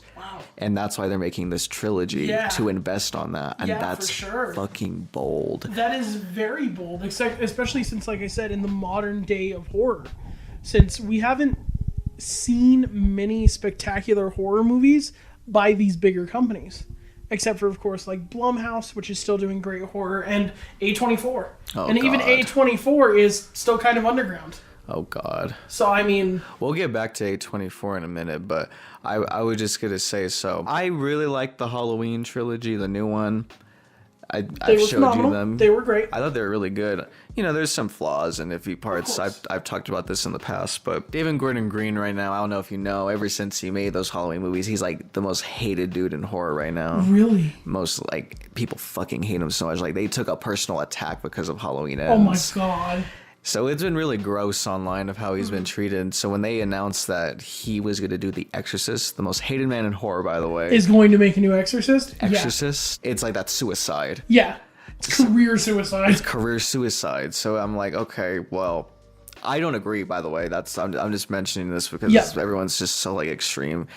And that's why they're making this trilogy to invest on that. And that's for sure. fucking bold. That is very bold, especially since, like I said, in the modern day of horror. Since we haven't seen many spectacular horror movies by these bigger companies. Except for, of course, like Blumhouse, which is still doing great horror, and A24. Even A24 is still kind of underground. Oh, God. So, I mean... We'll get back to A24 in a minute, but I was just going to say, so I really like the Halloween trilogy, the new one. I've showed phenomenal. You them. They were great. I thought they were really good. There's some flaws and iffy parts. I've talked about this in the past, but David Gordon Green right now, I don't know if you know, ever since he made those Halloween movies, he's like the most hated dude in horror right now. Really? Most, people fucking hate him so much. Like, they took a personal attack because of Halloween Ends. Oh my God. So it's been really gross online of how he's been Mm-hmm. treated. So when they announced that he was going to do The Exorcist, the most hated man in horror, by the way, Is going to make a new Exorcist? Exorcist, it's like that's suicide. Yeah. It's career suicide. Career suicide. So I'm like, okay, well, I don't agree, by the way. I'm just mentioning this because Yeah. everyone's just so like extreme.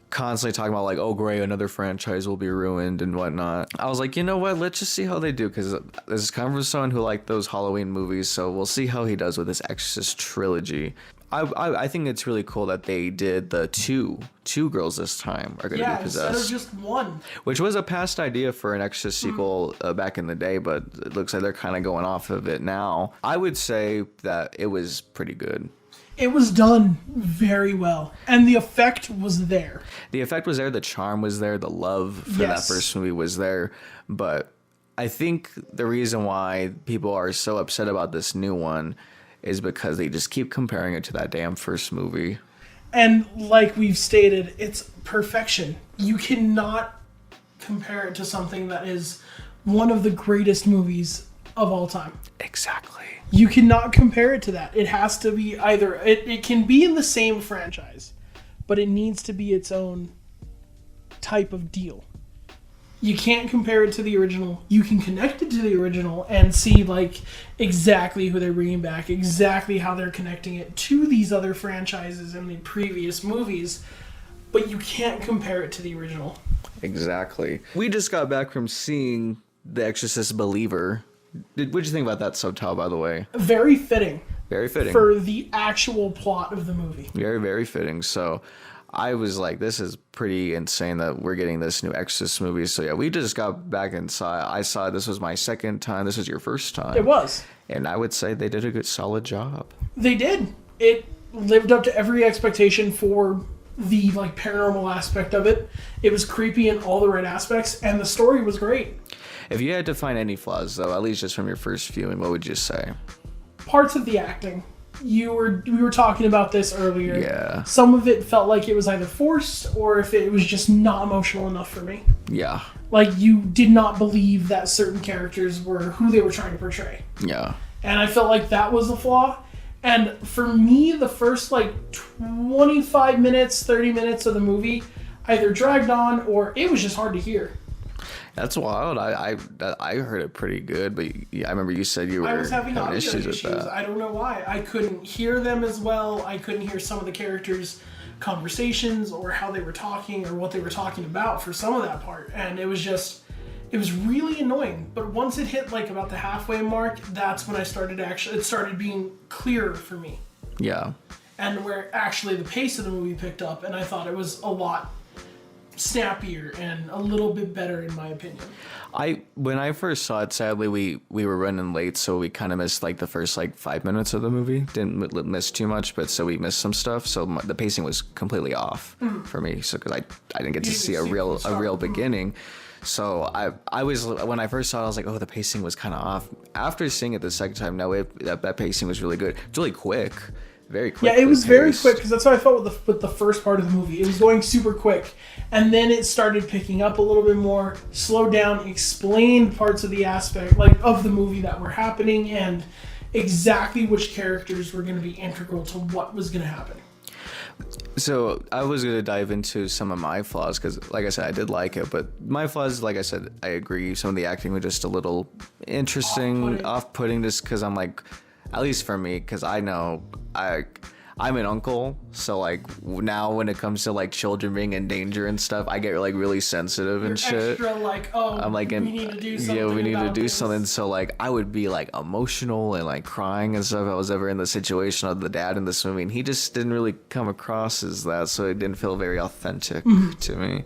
Constantly talking about like, oh great, another franchise will be ruined and whatnot. I was like, you know what, let's just see how they do, because this is coming from someone who liked those Halloween movies, so we'll see how he does with this Exorcist trilogy. I think it's really cool that they did the two girls this time are going to Yeah, be instead possessed, of just one. which was a past idea for an Exorcist sequel back in the day, but it looks like they're kind of going off of it now. I would say that it was pretty good. It was done very well, and the effect was there. The effect was there, the charm was there, the love for that Yes. first movie was there, but I think the reason why people are so upset about this new one is because they just keep comparing it to that damn first movie. And like we've stated, it's perfection. You cannot compare it to something that is one of the greatest movies of all time. Exactly. You cannot compare it to that. It has to be either... It can be in the same franchise, but it needs to be its own type of deal. You can't compare it to the original. You can connect it to the original and see like exactly who they're bringing back, exactly how they're connecting it to these other franchises in the previous movies, but you can't compare it to the original. Exactly. We just got back from seeing The Exorcist Believer. What'd you think about that subtitle, by the way? Very fitting Very fitting. for the actual plot of the movie. Very, very fitting. So I was like, this is pretty insane that we're getting this new Exorcist movie. So yeah, we just got back and I saw this was my second time. This was your first time. It was. And I would say they did a good, solid job. They did. It lived up to every expectation for the like paranormal aspect of it. It was creepy in all the right aspects, and the story was great. If you had to find any flaws, though, at least just from your first viewing, what would you say? Parts of the acting. We were talking about this earlier. Yeah. Some of it felt like it was either forced or if it was just not emotional enough for me. Yeah. Like you did not believe that certain characters were who they were trying to portray. Yeah. And I felt like that was a flaw. And for me, the first like 25 minutes, 30 minutes of the movie either dragged on or it was just hard to hear. That's wild. I heard it pretty good, but I remember you said you were I was having audio issues issues. with that. I don't know why. I couldn't hear them as well. I couldn't hear some of the characters' conversations or how they were talking or what they were talking about for some of that part. And it was really annoying. But once it hit like about the halfway mark, that's when it started being clearer for me. Yeah. And where actually the pace of the movie picked up, and I thought it was a lot snappier and a little bit better in my opinion. When I first saw it, sadly we were running late, so we kind of missed like the first like 5 minutes of the movie. Didn't miss too much, but so we missed some stuff. So the pacing was completely off for me. So because I didn't get to see a real beginning. So I was, when I first saw it, I was like, oh, the pacing was kind of off. After seeing it the second time, no, that pacing was really good. It's really quick. Very quick. Yeah, it was very quick because that's how I felt with the first part of the movie. It was going super quick, and then it started picking up a little bit more, slowed down, explained parts of the aspect like of the movie that were happening, and exactly which characters were going to be integral to what was going to happen. So I was going to dive into some of my flaws because, like I said, I did like it. But my flaws, like I said, I agree. Some of the acting was just a little interesting, off-putting just because I'm like, at least for me, because I know I'm an uncle. So, like, now when it comes to, like, children being in danger and stuff, I get, like, really sensitive and shit. Extra like, oh, I'm like, we need to do something. Yeah, we need to about do this. something. So, like, I would be, like, emotional and, like, crying and stuff if I was ever in the situation of the dad in this movie. And he just didn't really come across as that. So it didn't feel very authentic to me.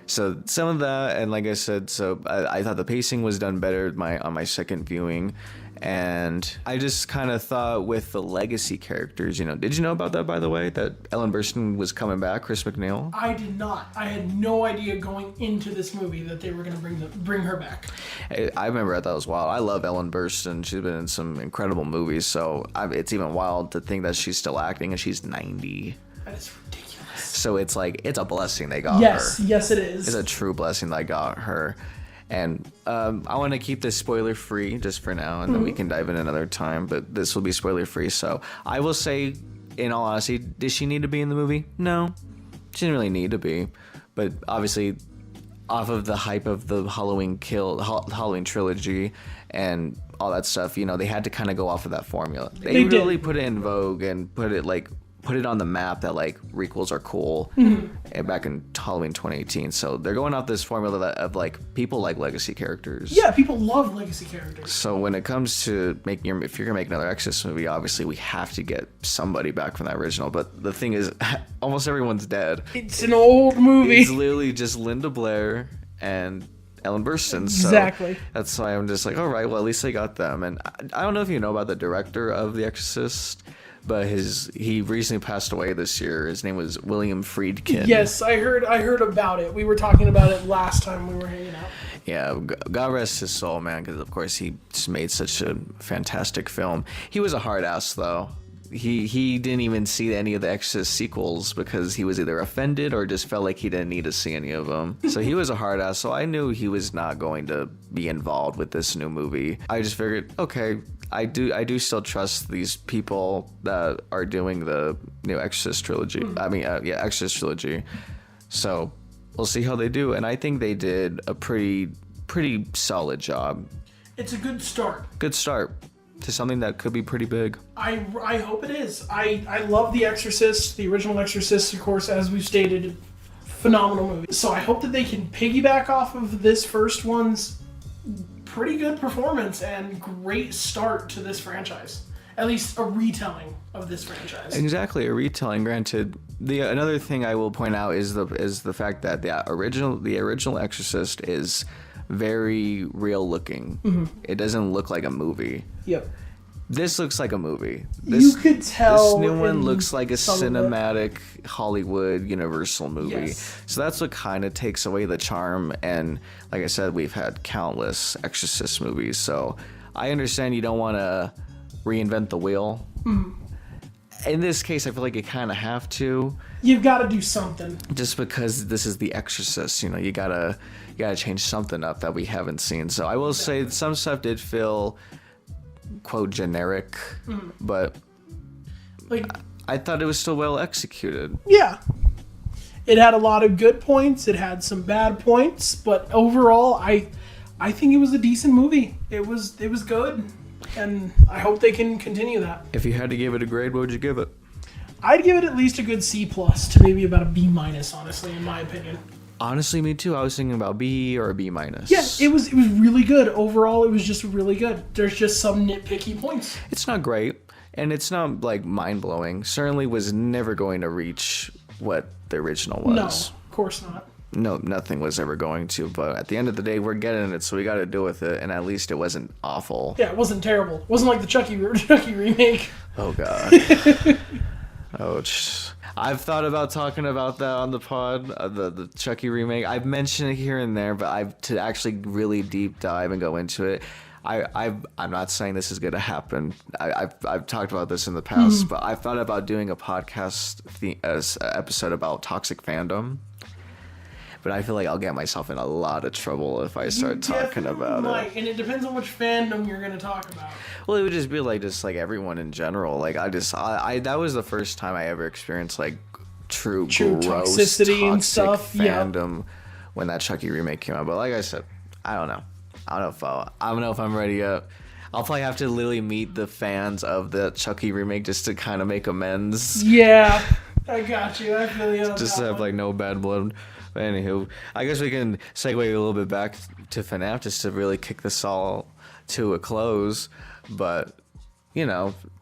So some of that, and like I said, so I thought the pacing was done better on my second viewing. And I just kind of thought with the legacy characters, did you know about that, by the way, that Ellen Burstyn was coming back, Chris McNeil? I did not. I had no idea going into this movie that they were going to bring her back. I remember I thought it was wild. I love Ellen Burstyn. She's been in some incredible movies, so it's even wild to think that she's still acting and she's 90. That is ridiculous. So it's like, it's a blessing they got her. Yes, it is. It's a true blessing they got her. And I want to keep this spoiler free just for now, and then we can dive in another time. But this will be spoiler free. So I will say, in all honesty, did she need to be in the movie? No, she didn't really need to be. But obviously, off of the hype of the Halloween trilogy and all that stuff, they had to kind of go off of that formula. They really put it in vogue and put it on the map that like requels are cool and back in Halloween 2018. So they're going off this formula of like people like legacy characters. Yeah, people love legacy characters. So when it comes to if you're gonna make another Exorcist movie, obviously we have to get somebody back from that original. But the thing is, almost everyone's dead. It's an old movie. It's literally just Linda Blair and Ellen Burstyn. So exactly. That's why I'm just like, all right, well, at least I got them. And I don't know if you know about the director of The Exorcist, but he recently passed away this year. His name was William Friedkin. Yes, I heard about it. We were talking about it last time we were hanging out. Yeah, God rest his soul, man, because of course he just made such a fantastic film. He was a hard ass, though. He didn't even see any of the Exorcist sequels because he was either offended or just felt like he didn't need to see any of them. So he was a hard ass, so I knew he was not going to be involved with this new movie. I just figured, okay, I do still trust these people that are doing the new Exorcist trilogy. Exorcist trilogy. So we'll see how they do, and I think they did a pretty solid job. It's a good start. Good start to something that could be pretty big. I hope it is. I love The Exorcist, the original Exorcist, of course, as we've stated, phenomenal movie. So I hope that they can piggyback off of this first one's pretty good performance and great start to this franchise. At least a retelling of this franchise. Exactly, a retelling. Granted, another thing I will point out is the fact that the original Exorcist is very real looking. Mm-hmm. It doesn't look like a movie. Yep. This looks like a movie. You could tell. This new one looks like a cinematic Hollywood Universal movie. Yes. So that's what kind of takes away the charm. And like I said, we've had countless Exorcist movies. So I understand you don't want to reinvent the wheel. Mm. In this case, I feel like you kind of have to. You've got to do something. Just because this is The Exorcist, you gotta change something up that we haven't seen. So I will say some stuff did feel, quote, generic, but I thought it was still well executed. Yeah. It had a lot of good points. It had some bad points, but overall, I think it was a decent movie. It was good, and I hope they can continue that. If you had to give it a grade, what would you give it? I'd give it at least a good C+ to maybe about a B-, honestly, in my opinion. Honestly, me too. I was thinking about B or a B-. Yeah, it was really good. Overall, it was just really good. There's just some nitpicky points. It's not great, and it's not like mind-blowing. Certainly was never going to reach what the original was. No, of course not. No, nothing was ever going to, but at the end of the day, we're getting it, so we got to deal with it, and at least it wasn't awful. Yeah, it wasn't terrible. It wasn't like the Chucky remake. Oh, God. Ouch. I've thought about talking about that on the pod, the Chucky remake. I've mentioned it here and there, but to actually really deep dive and go into it, I'm not saying this is going to happen. I've talked about this in the past, but I've thought about doing a podcast episode about toxic fandom. But I feel like I'll get myself in a lot of trouble if I start talking about it. And it depends on which fandom you're going to talk about. Well, it would just be like everyone in general. Like I that was the first time I ever experienced like true gross toxicity and stuff. Fandom when that Chucky remake came out. But like I said, I don't know. I don't know if I'm ready yet. I'll probably have to literally meet the fans of the Chucky remake just to kind of make amends. Yeah, I got you. I feel you. Just to have like no bad blood. But anywho, I guess we can segue a little bit back to FNAF just to really kick this all to a close. But, the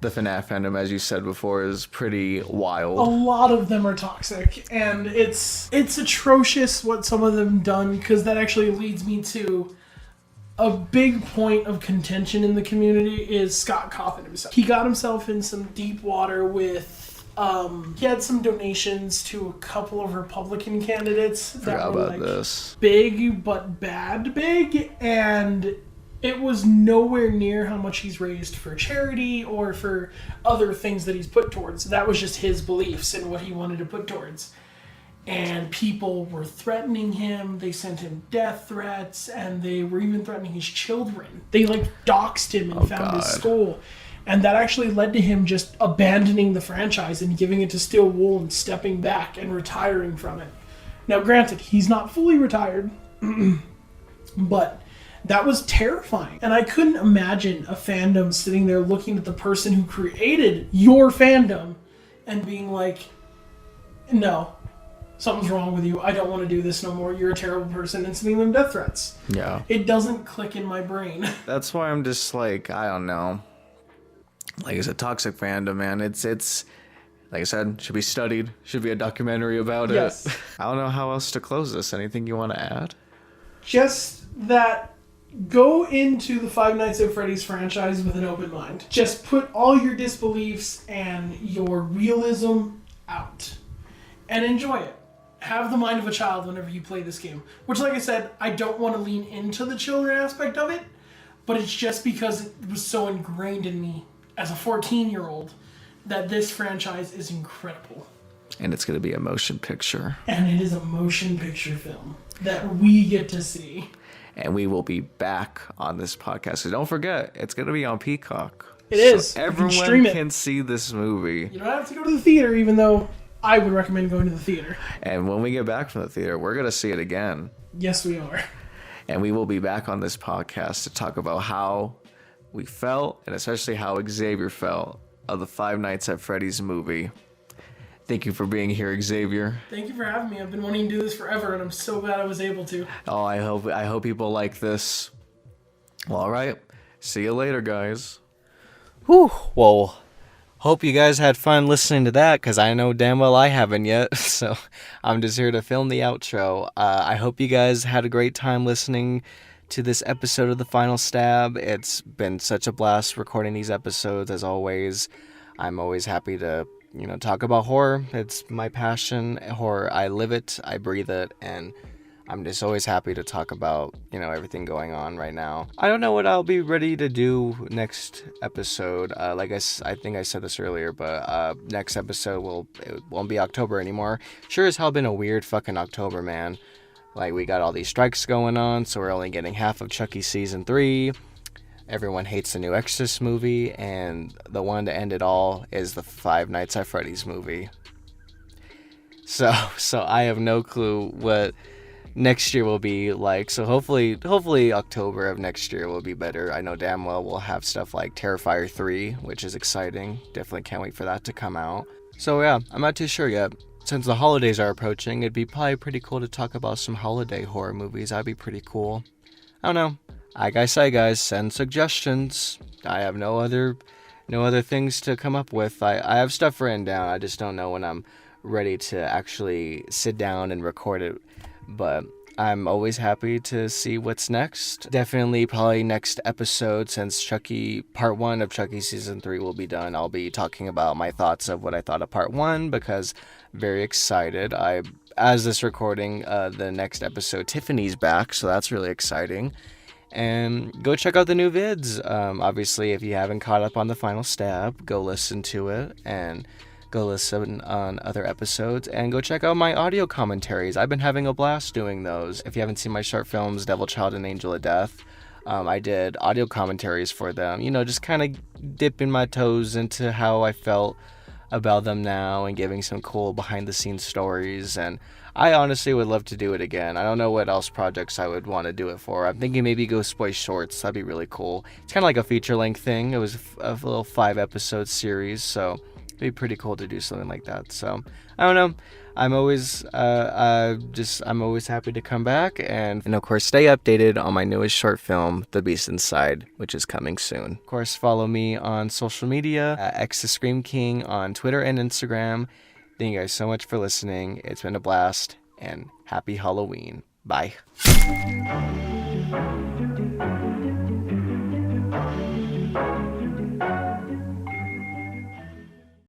FNAF fandom, as you said before, is pretty wild. A lot of them are toxic, and it's atrocious what some of them done, because that actually leads me to a big point of contention in the community is Scott Cawthon himself. He got himself in some deep water with... he had some donations to a couple of Republican candidates that were like big but bad big, and it was nowhere near how much he's raised for charity or for other things that he's put towards. That was just his beliefs and what he wanted to put towards. and people were threatening him. They sent him death threats, and they were even threatening his children. They like doxed him and found his skull. And that actually led to him just abandoning the franchise and giving it to Steel Wool and stepping back and retiring from it. Now, granted, he's not fully retired, but that was terrifying. And I couldn't imagine a fandom sitting there looking at the person who created your fandom and being like, no, something's wrong with you. I don't want to do this no more. You're a terrible person, and sending them death threats. Yeah. It doesn't click in my brain. That's why I'm just like, I don't know. Like, it's a toxic fandom, man. It's like I said, should be studied. Should be a documentary about Yes. it. I don't know how else to close this. Anything you want to add? Just that go into the Five Nights at Freddy's franchise with an open mind. Just put all your disbeliefs and your realism out and enjoy it. Have the mind of a child whenever you play this game. Which, like I said, I don't want to lean into the children aspect of it, but it's just because it was so ingrained in me as a 14-year-old that this franchise is incredible. And it's going to be a motion picture. And it is a motion picture film that we get to see. And we will be back on this podcast. So don't forget, it's going to be on Peacock. It is. So You everyone can stream it. can see this movie. You don't have to go to the theater, even though I would recommend going to the theater. And when we get back from the theater, we're going to see it again. Yes, we are. And we will be back on this podcast to talk about how we felt, and especially how Xavier felt, of the Five Nights at Freddy's movie. Thank you for being here, Xavier. Thank you for having me. I've been wanting to do this forever, and I'm so glad I was able to. Oh, I hope people like this. Well, all right. See you later, guys. Whew. Well, hope you guys had fun listening to that, because I know damn well I haven't yet. So I'm just here to film the outro. I hope you guys had a great time listening to this episode of The Final Stab. It's been such a blast recording these episodes, as always. I'm always happy to, talk about horror. It's my passion. Horror, I live it, I breathe it, and I'm just always happy to talk about, everything going on right now. I don't know what I'll be ready to do next episode. Like I think I said this earlier, but next episode it won't be October anymore. Sure as hell been a weird fucking October, man. Like, we got all these strikes going on, so we're only getting half of Chucky Season 3. Everyone hates the new Exorcist movie, and the one to end it all is the Five Nights at Freddy's movie. So I have no clue what next year will be like. So hopefully October of next year will be better. I know damn well we'll have stuff like Terrifier 3, which is exciting. Definitely can't wait for that to come out. So yeah, I'm not too sure yet. Since the holidays are approaching, it'd be probably pretty cool to talk about some holiday horror movies. That'd be pretty cool. I don't know. Like I say, guys, send suggestions. I have no other things to come up with. I have stuff written down. I just don't know when I'm ready to actually sit down and record it. But I'm always happy to see what's next. Definitely probably next episode, since Chucky, part 1 of Chucky Season 3 will be done, I'll be talking about my thoughts of what I thought of part 1, because very excited. As this recording, the next episode, Tiffany's back, so that's really exciting. And go check out the new vids. Obviously, if you haven't caught up on The Final Stab, go listen to it, and go listen on other episodes, and go check out my audio commentaries. I've been having a blast doing those. If you haven't seen my short films, Devil Child and Angel of Death, I did audio commentaries for them, just kind of dipping my toes into how I felt about them now and giving some cool behind the scenes stories. And I honestly would love to do it again. I don't know what else projects I would want to do it for. I'm thinking maybe Ghost Boy Shorts. That'd be really cool. It's kind of like a feature length thing. It was a little 5-episode series, so it'd be pretty cool to do something like that. So I don't know. I'm always happy to come back, and of course stay updated on my newest short film, The Beast Inside, which is coming soon. Of course, follow me on social media at X the Scream King on Twitter and Instagram. Thank you guys so much for listening. It's been a blast, and happy Halloween. Bye.